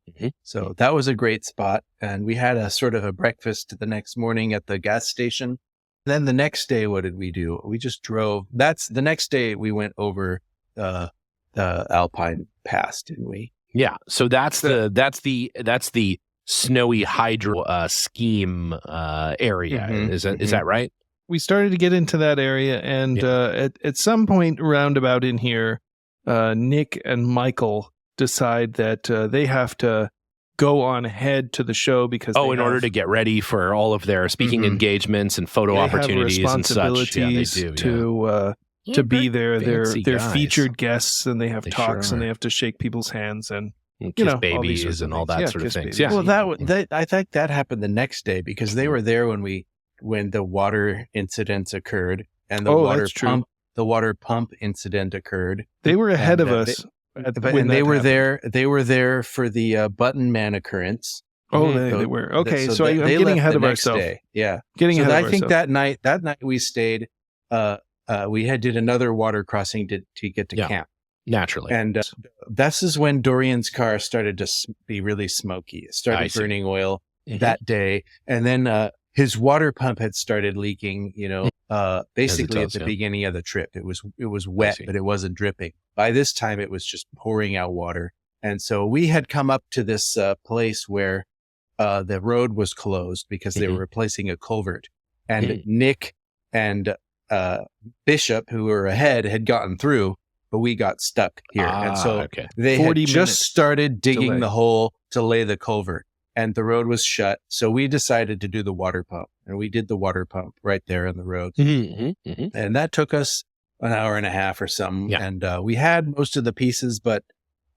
C: So that was a great spot. And we had a sort of a breakfast the next morning at the gas station. Then the next day, what did we do? We just drove. The next day we went over the Alpine Pass, didn't we?
A: Yeah. So that's the snowy hydro scheme area. Is that right?
B: We started to get into that area, and at some point roundabout in here, Nick and Michael decide that they have to go on ahead to the show because
A: in order to get ready for all of their speaking engagements and photo opportunities and such. Yeah, they do.
B: To be there. They're
A: guys.
B: featured guests, and they have talks,
A: sure
B: and they have to shake people's hands and
A: kiss babies and all that sort of things. Yeah.
C: Well, I think that happened the next day because they were there when the water incidents occurred and the water pump incident occurred.
B: They were ahead of us.
C: They were there for the Button Man occurrence.
B: They were. Okay, so I'm getting ahead of ourselves.
C: Yeah.
B: I think
C: that night we stayed, we did another water crossing to get to camp.
A: Naturally.
C: And this is when Dorian's car started to be really smoky. It started burning oil that day. And then his water pump had started leaking, basically at the beginning of the trip. It was wet, but it wasn't dripping. By this time, it was just pouring out water. And so we had come up to this place where the road was closed because they were replacing a culvert. And Nick and Bishop, who were ahead, had gotten through, but we got stuck here. And so they had just started digging the hole to lay the culvert. And the road was shut. So we decided to do the water pump. And we did the water pump right there on the road. And that took us an hour and a half or something. Yeah. And we had most of the pieces, but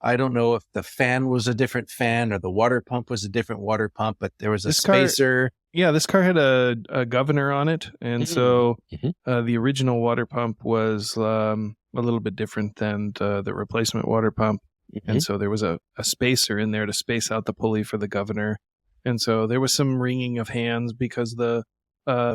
C: I don't know if the fan was a different fan or the water pump was a different water pump, but there was a spacer.
B: This car had a governor on it. And so the original water pump was a little bit different than the replacement water pump. And so there was a spacer in there to space out the pulley for the governor. And so there was some wringing of hands because the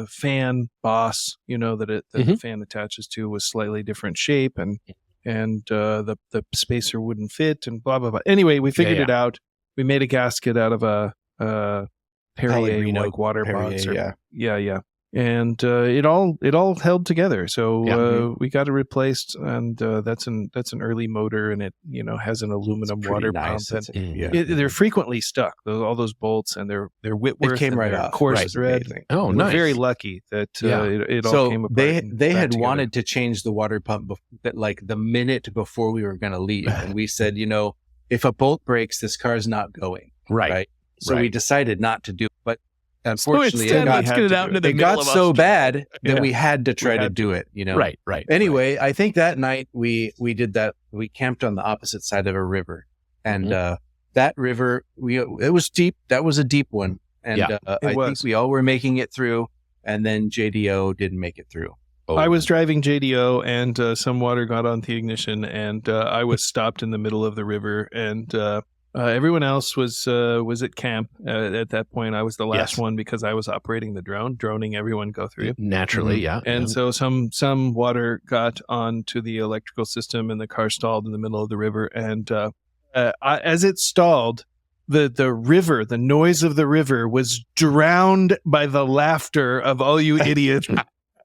B: fan boss, that the fan attaches to was slightly different shape and the spacer wouldn't fit and blah, blah, blah. Anyway, we figured it out. We made a gasket out of a Perrier like water box. Yeah. And it all held together. So we got it replaced, and that's an early motor, and it has an aluminum water pump. And they're frequently stuck. All those bolts, and they're Whitworth.
C: It came right off.
B: Coarse thread.
A: Oh, nice.
B: We're very lucky that it all came apart.
C: They had wanted to change the water pump like the minute before we were going to leave, and we said, if a bolt breaks, this car's not going. Right. So we decided not to do it, but unfortunately, it got so bad that we had to try to do it.
A: Right.
C: Anyway, I think that night we did that. We camped on the opposite side of a river, and that river it was deep. That was a deep one, and I think we all were making it through, and then JDO didn't make it through.
B: I was driving JDO, and some water got on the ignition, and I was stopped in the middle of the river, and everyone else was at camp at that point. I was the last one because I was operating the droning everyone go through.
A: Naturally,
B: And so some water got onto the electrical system, and the car stalled in the middle of the river. And as it stalled, the river, the noise of the river was drowned by the laughter of all you idiots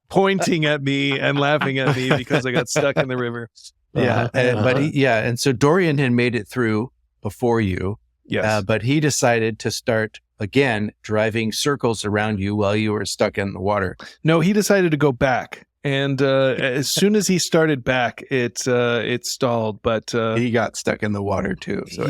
B: pointing at me and laughing at me because I got stuck in the river.
C: And so Dorian had made it through before you.
B: Yes.
C: But he decided to start again driving circles around you while you were stuck in the water.
B: No, he decided to go back. And as soon as he started back, it stalled. But
C: he got stuck in the water too. So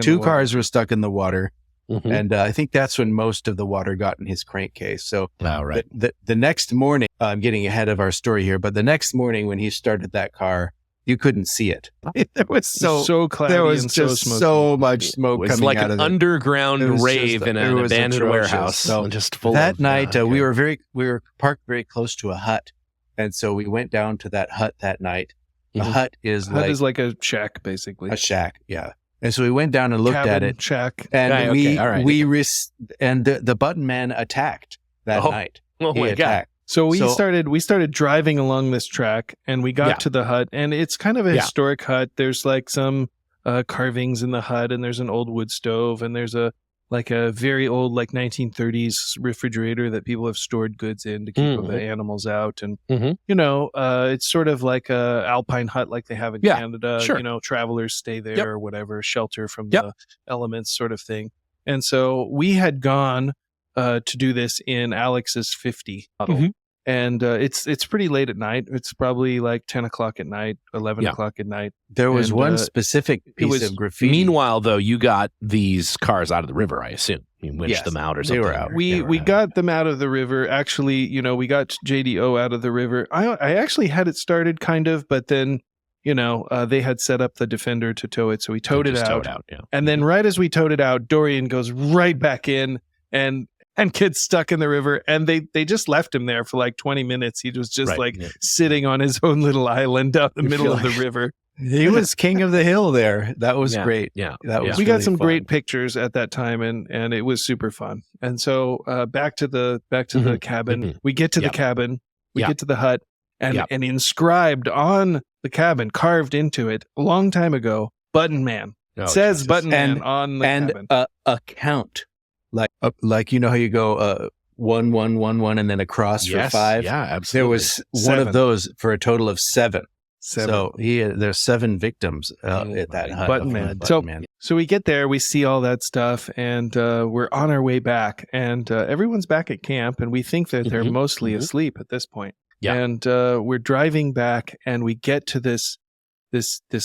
C: two cars were stuck in the water. And I think that's when most of the water got in his crankcase. So the next morning, I'm getting ahead of our story here, but the next morning when he started that car, you couldn't see it. It was so cloudy. There was just so much smoke coming
A: like
C: out of it.
A: It was like an underground rave in an abandoned warehouse.
C: So
A: just full
C: that night, we were parked very close to a hut, and so we went down to that hut that night. The hut is
B: like a shack, basically.
C: A shack, yeah. And so we went down and looked at it.
B: Shack.
C: And the button man attacked that night.
B: Oh my God. So we started driving along this track, and we got to the hut, and it's kind of a historic hut. There's like some carvings in the hut, and there's an old wood stove, and there's a very old 1930s refrigerator that people have stored goods in to keep the animals out. And it's sort of like a alpine hut like they have in Canada. Sure. Travelers stay there or whatever, shelter from the elements sort of thing. And so we had gone to do this in Alex's 50 model. And it's pretty late at night. It's probably like 10 o'clock at night, 11 o'clock at night.
C: There was one specific piece of graffiti.
A: Meanwhile, though, you got these cars out of the river, I assume. You winched them out or something.
C: They were out.
B: We got them out of the river. Actually, we got JDO out of the river. I actually had it started kind of, but then, they had set up the Defender to tow it. So we towed it out. And then right as we towed it out, Dorian goes right back in and gets stuck in the river, and they just left him there for like 20 minutes. He was just sitting on his own little island out in the middle of the river.
C: He was king of the hill there. That was great.
A: Yeah.
B: We got some great pictures at that time, and it was super fun. And so back to the cabin. We get to the cabin. We get to the hut, and inscribed on the cabin, carved into it a long time ago, Button Man. It says Button Man on the cabin.
C: And a count. Like how you go 1 1 1 1 and then a cross for 5.
A: Yeah, absolutely.
C: There was
B: 7.
C: one of those for a total of 7. So there's 7 victims at that hut.
B: Button Man. So we get there, we see all that stuff, and we're on our way back, and everyone's back at camp, and we think that they're mostly asleep at this point.
A: Yeah.
B: And we're driving back, and we get to this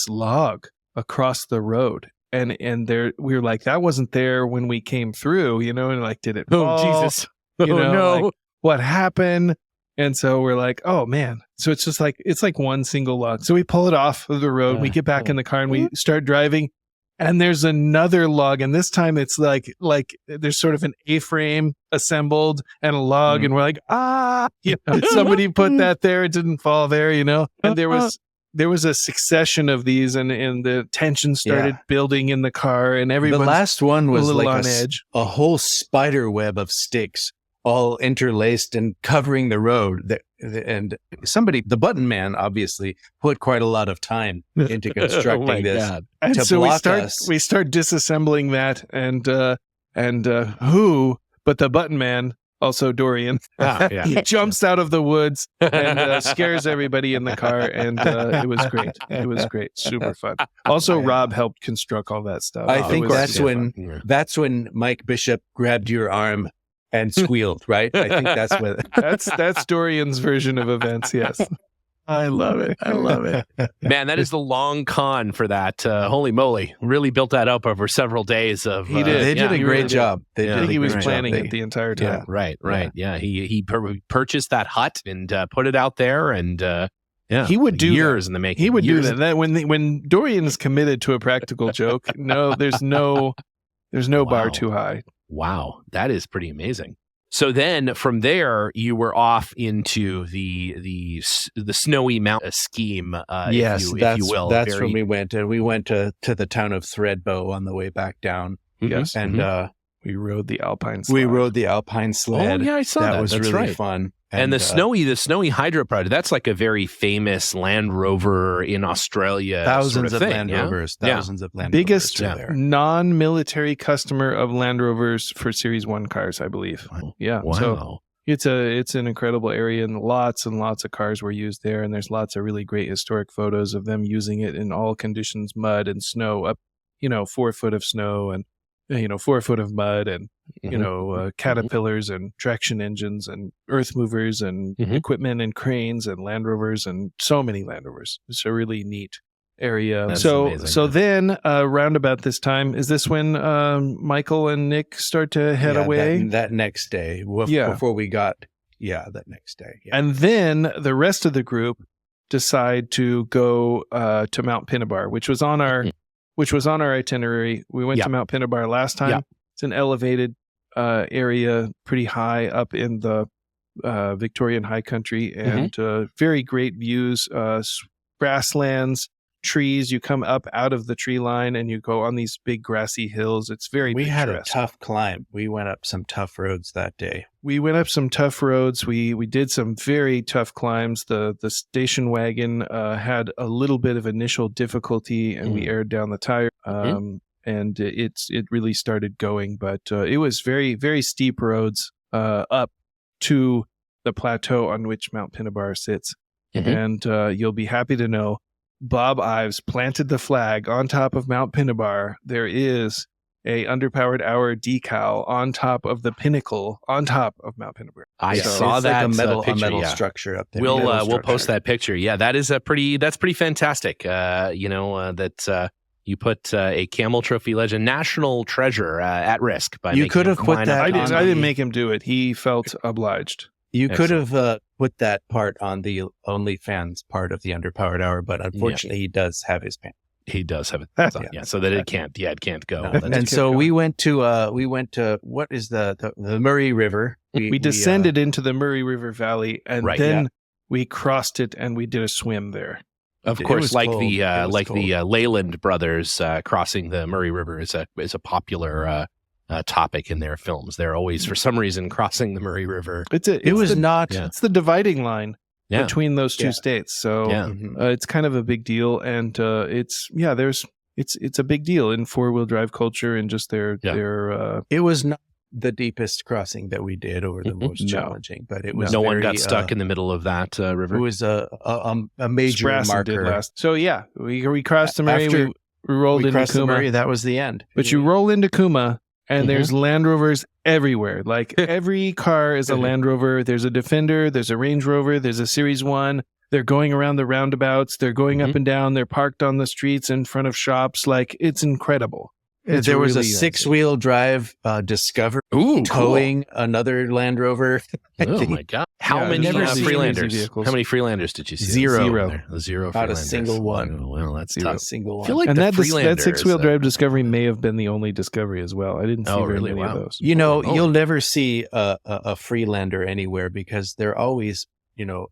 B: log across the road. And there, we were like, that wasn't there when we came through, and like, did it fall?
A: Jesus.
B: No. Like, what happened? And so we're like, oh man. So it's just like, it's like one single log. So we pull it off of the road. We get back in the car and we start driving. And there's another log. And this time it's like there's sort of an A-frame assembled and a log. And we're like, somebody put that there. It didn't fall there, And there was a succession of these and the tension started building in the car and everyone.
C: The last one was like
B: on edge.
C: A whole spider web of sticks all interlaced and covering the road. And somebody, the button man, obviously put quite a lot of time into constructing this.
B: God. And so we start disassembling that and who but the button man, also Dorian, he jumps out of the woods and scares everybody in the car. And it was great. It was great. Super fun. Also, Rob helped construct all that stuff.
C: I think that's when Mike Bishop grabbed your arm and squealed, right? I think that's what
B: that's Dorian's version of events. Yes. I love it.
A: Man, that is the long con for that. Holy moly. Really built that up over several days of...
C: He did. They did a great job.
B: I think he was planning it the entire time.
A: Yeah, right. Yeah. He purchased that hut and put it out there and...
B: he would do
A: years in the making.
B: He would do that. When Dorian is committed to a practical joke, there's no bar too high.
A: Wow, that is pretty amazing. So then from there, you were off into the snowy mountain scheme, if you will.
C: That's when we went. And we went to the town of Threadbow on the way back down.
B: Yes.
C: And
B: we rode the Alpine sled.
A: Oh, yeah, I saw that.
C: That was
A: that's
C: really
A: right.
C: fun.
A: And the snowy hydro project, that's like a very famous Land Rover in Australia.
C: Thousands
A: sort of
C: Land Rovers. Thousands of Land
B: Biggest
C: Rovers. Biggest
B: non-military customer of Land Rovers for Series 1 cars, I believe.
A: Wow.
B: Yeah.
A: Wow.
B: So it's an incredible area and lots of cars were used there. And there's lots of really great historic photos of them using it in all conditions, mud and snow, up, 4 foot of snow and 4 foot of mud and, caterpillars and traction engines and earth movers and equipment and cranes and Land Rovers and so many Land Rovers. It's a really neat area.
A: That's
B: so
A: amazing,
B: then around about this time, is this when Michael and Nick start to head away?
C: That next day. Before we got, that next day. Yeah.
B: And then the rest of the group decide to go to Mount Pinnabar, which was on our itinerary. We went to Mount Pinnabar last time. It's an elevated area, pretty high up in the Victorian high country, and very great views, grasslands, trees. You come up out of the tree line and you go on these big grassy hills. It's very
C: We
B: picturesque.
C: had a tough climb. We went up some tough roads that day.
B: We did some very tough climbs. The station wagon had a little bit of initial difficulty, and we aired down the tire. And it really started going, but it was very, very steep roads up to the plateau on which Mount Pinnabar sits. And you'll be happy to know Bob Ives planted the flag on top of Mount Pinnabar. There is a underpowered hour decal on top of the pinnacle on top of Mount Pinnabar.
A: I saw that
C: like a
A: picture,
C: metal structure up there.
A: We'll post that picture. Yeah, that is pretty fantastic. You put a Camel Trophy Legend national treasure at risk by
C: you could have put that.
B: I didn't make him do it. He felt obliged.
C: You could have put that part on the OnlyFans part of the underpowered hour, but unfortunately, he does have his pants.
A: He does have it. So that it can't. Yeah, it can't go.
C: No, and so we went to what is the Murray River.
B: We descended into the Murray River Valley, and then we crossed it, and we did a swim there.
A: Of course, the Leyland brothers crossing the Murray River is a popular topic in their films. They're always, for some reason, crossing the Murray River.
B: It's the dividing line between those two states. So it's kind of a big deal, and it's a big deal in 4-wheel drive culture and just their.
C: It was not the deepest crossing that we did, or the most challenging, but it was
A: no one got stuck in the middle of that river.
C: It was a major marker.
B: So we crossed the Murray. We rolled into Cooma.
C: Murray, that was the end.
B: But you roll into Cooma, and there's Land Rovers everywhere. Like every car is a Land Rover. There's a Defender. There's a Range Rover. There's a Series 1. They're going around the roundabouts. They're going up and down. They're parked on the streets in front of shops. Like, it's incredible.
C: There was really a 6-wheel drive Discover towing another Land Rover.
A: Oh my God. How many
B: never seen
A: Freelanders?
B: easy vehicles.
A: How many Freelanders did you see?
C: Zero.
A: Zero.
C: Not a
A: Freelanders.
C: single one.
A: Well, that's
C: Not a
A: tough.
C: single
A: I
C: one.
A: feel like
B: And
A: the
B: that
A: Freelander
B: six-wheel
A: is,
B: drive Discovery may have been the only Discovery as well. I didn't see very many of those.
C: You know,
A: Oh.
C: you'll never see a Freelander anywhere because they're always,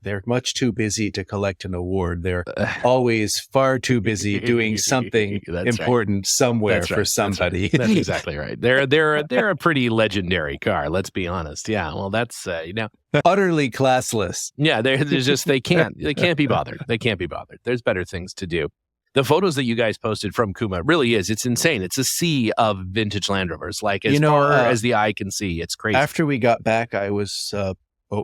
C: they're much too busy to collect an award. They're always far too busy doing something
A: That's
C: important somewhere
A: That's
C: for
A: right.
C: somebody.
A: That's exactly right. They're a pretty legendary car. Let's be honest. Yeah. Well, that's
C: Utterly classless.
A: Yeah. There's just they can't be bothered. They can't be bothered. There's better things to do. The photos that you guys posted from Cooma really it's insane. It's a sea of vintage Land Rovers. Like as far as the eye can see, it's crazy.
C: After we got back, I was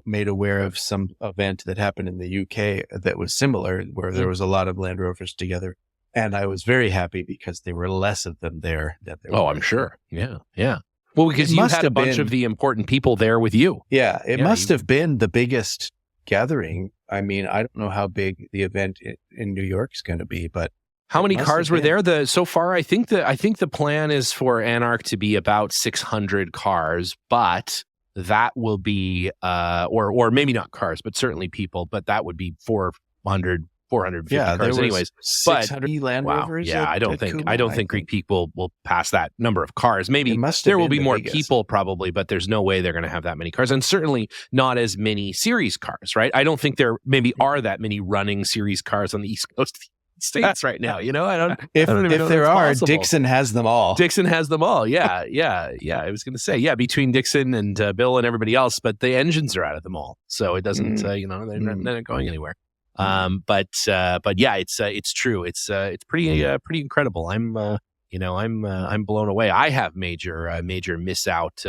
C: made aware of some event that happened in the UK that was similar, where there was a lot of Land Rovers together. And I was very happy because there were less of them there.
A: I'm sure. Yeah. Yeah. Well, because you had a bunch of the important people there with you.
C: Yeah. It must have been the biggest gathering. I mean, I don't know how big the event in New York is going to be, but
A: how many cars were there? So far, I think the plan is for Anarch to be about 600 cars, but that will be, or maybe not cars, but certainly people, but that would be 450 cars anyways.
C: 600 Land Rovers.
A: Yeah, I don't think Greek people will pass that number of cars. Maybe
C: there
A: will be more people probably, but there's no way they're going to have that many cars, and certainly not as many series cars, right? I don't think there maybe are that many running series cars on the East Coast of the States right now.
C: If there are, Dixon has them all.
A: Dixon has them all. Yeah. I was going to say, between Dixon and Bill and everybody else, but the engines are out of them all, so it doesn't. They're not going anywhere. But yeah, it's true. It's pretty incredible. I'm blown away. I have major miss out,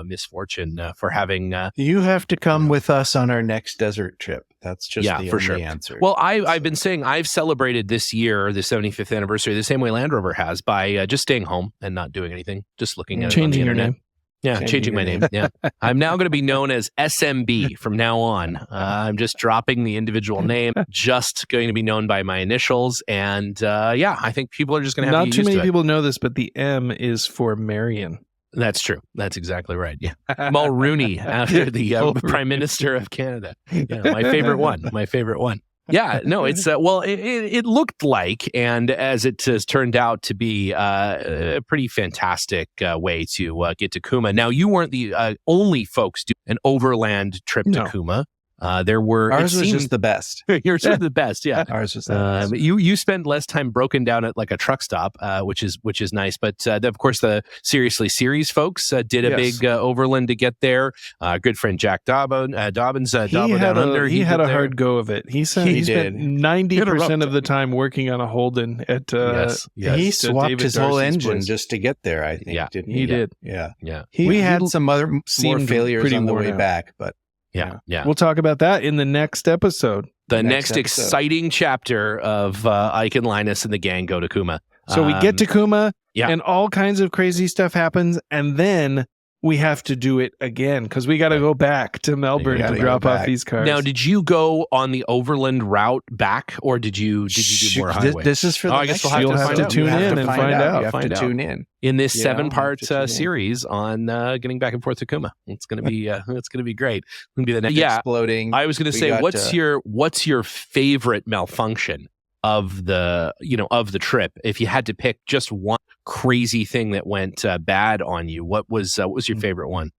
A: misfortune for having.
C: You have to come with us on our next desert trip. That's just the only answer.
A: Well, I've been saying I've celebrated this year, the 75th anniversary, the same way Land Rover has, by just staying home and not doing anything, just looking at
B: changing
A: it on the
B: your
A: internet.
B: name.
A: Yeah, changing my name. Yeah. I'm now going to be known as SMB from now on. I'm just dropping the individual name, just going to be known by my initials. And I think people are just going to have to get used to it.
B: Not too many people know this, but the M is for Marion.
A: That's true. That's exactly right. Yeah. Mulrooney after the Prime Minister of Canada. Yeah, my favorite one. Yeah, no, it's it looked like, and as it has turned out to be, a pretty fantastic way to get to Cooma. Now, you weren't the only folks do an overland trip to Cooma. There were
C: ours was just the best.
A: Yours was the best, yeah.
C: Ours was the best.
A: You spend less time broken down at like a truck stop, which is nice. But of course, the Seriously Series folks did a big overland to get there. Good friend Jack Dobbins,
B: he had a hard go of it. He spent 90% of the time working on a Holden at.
C: He swapped his whole engine just to get there. I think.
A: Yeah,
C: didn't he?
B: He did.
C: Yeah.
B: We
C: had some more failures on the way back, but.
A: Yeah.
B: We'll talk about that in the next episode.
A: The next exciting chapter of Ike and Linus and the gang go to Cooma.
B: So we get to Cooma, and all kinds of crazy stuff happens, and then we have to do it again because we got to go back to Melbourne to drop off these cars.
A: Now, did you go on the overland route back, or did you do more highway?
C: This is for the
A: next year.
B: You'll have to tune in and find out.
C: You have to tune in
A: in this 7-part series on getting back and forth to Cooma. It's gonna be great. It's gonna be the next
C: exploding.
A: I was gonna say, what's your favorite malfunction of the trip? If you had to pick just one crazy thing that went bad on you, what was your favorite one?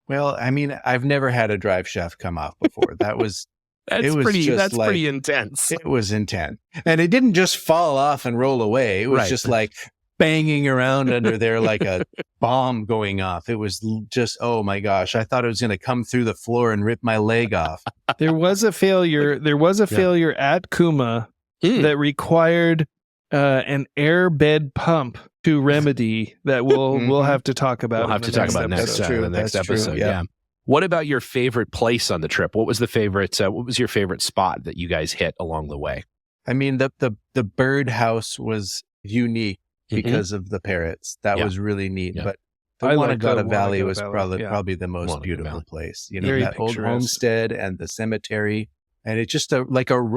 C: Well, I mean, I've never had a drive shaft come off before. That's
A: pretty intense.
C: It was intense, and it didn't just fall off and roll away. It was just like banging around under there like a bomb going off. It was just, oh my gosh, I thought it was going to come through the floor and rip my leg off.
B: There was a failure. Failure at Cooma that required an air bed pump to remedy that we'll have to talk about.
A: We'll have to talk about the next episode. Yeah. What about your favorite place on the trip? What was your favorite spot that you guys hit along the way?
C: I mean, the bird house was unique because of the parrots. That was really neat. But the Wanagata Valley was probably the most beautiful place. That old homestead and the cemetery, and it's just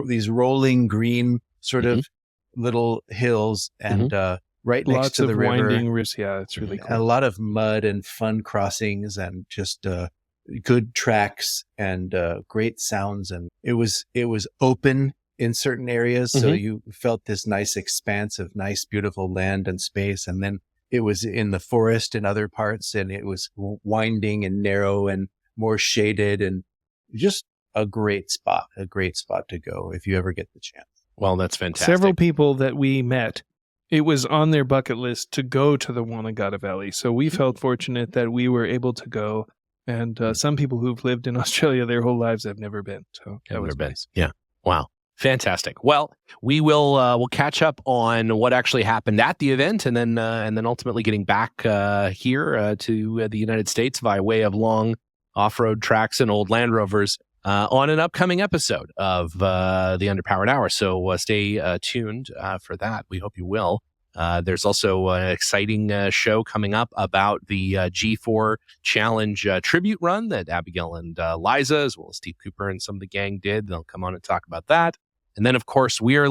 C: these rolling green sort of little hills and right next to the river.
B: Winding rivers. Yeah, it's really cool.
C: A lot of mud and fun crossings and just good tracks and great sounds. And it was open in certain areas. So you felt this nice expanse of nice, beautiful land and space. And then it was in the forest in other parts, and it was winding and narrow and more shaded, and just a great spot to go if you ever get the chance.
A: Well, that's fantastic.
B: Several people that we met, it was on their bucket list to go to the Wanagata Valley. So we felt fortunate that we were able to go. And some people who've lived in Australia their whole lives have never been. So that was nice.
A: Yeah. Wow. Fantastic. Well, we will we'll catch up on what actually happened at the event, and then ultimately getting back here to the United States via way of long off-road tracks and old Land Rovers on an upcoming episode of the Underpowered Hour. So stay tuned for that. We hope you will. There's also an exciting show coming up about the G4 Challenge tribute run that Abigail and Liza, as well as Steve Cooper and some of the gang did. They'll come on and talk about that. And then, of course, we are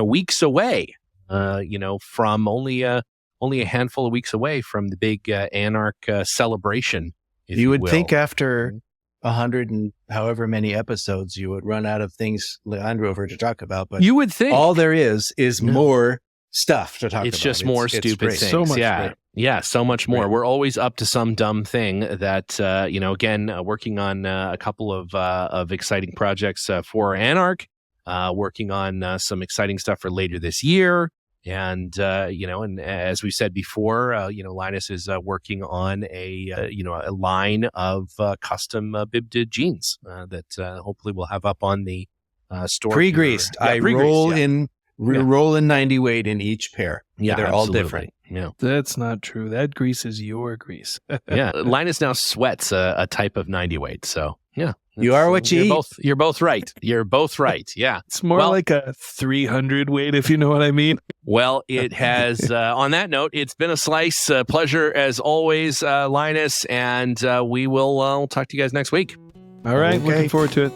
A: weeks away, from only a handful of weeks away from the big Anarch celebration.
C: You would think after 100 and however many episodes, you would run out of things Land Rover to talk about. But
A: you would think
C: all there is more stuff to talk about.
A: It's just more stupid things.
B: So much
A: Yeah, so much more.
C: Right.
A: We're always up to some dumb thing that, again, working on a couple of exciting projects for Anarch, working on some exciting stuff for later this year. And, and as we said before, Linus is working on a line of custom bibbed jeans that hopefully we'll have up on the store.
C: Pre-greased. I roll in 90 weight in each pair.
A: Yeah,
C: they're
A: absolutely.
C: all different.
A: Yeah,
B: that's not true. That grease is your grease.
A: Yeah, Linus now sweats a type of 90 weight. So yeah,
C: you are what you eat.
A: You're both right. You're both right. Yeah,
B: it's more like a 300 weight, if you know what I mean.
A: Well, it has. On that note, it's been a slice. Pleasure as always, Linus, and we will we'll talk to you guys next week.
B: All right, looking forward to it.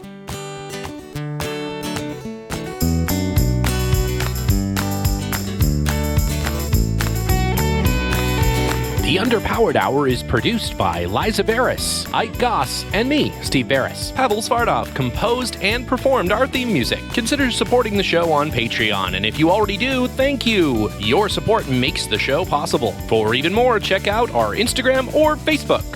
A: The Underpowered Hour is produced by Liza Barris, Ike Goss, and me, Steve Barris. Pavel Svardov composed and performed our theme music. Consider supporting the show on Patreon, and if you already do, thank you. Your support makes the show possible. For even more, check out our Instagram or Facebook.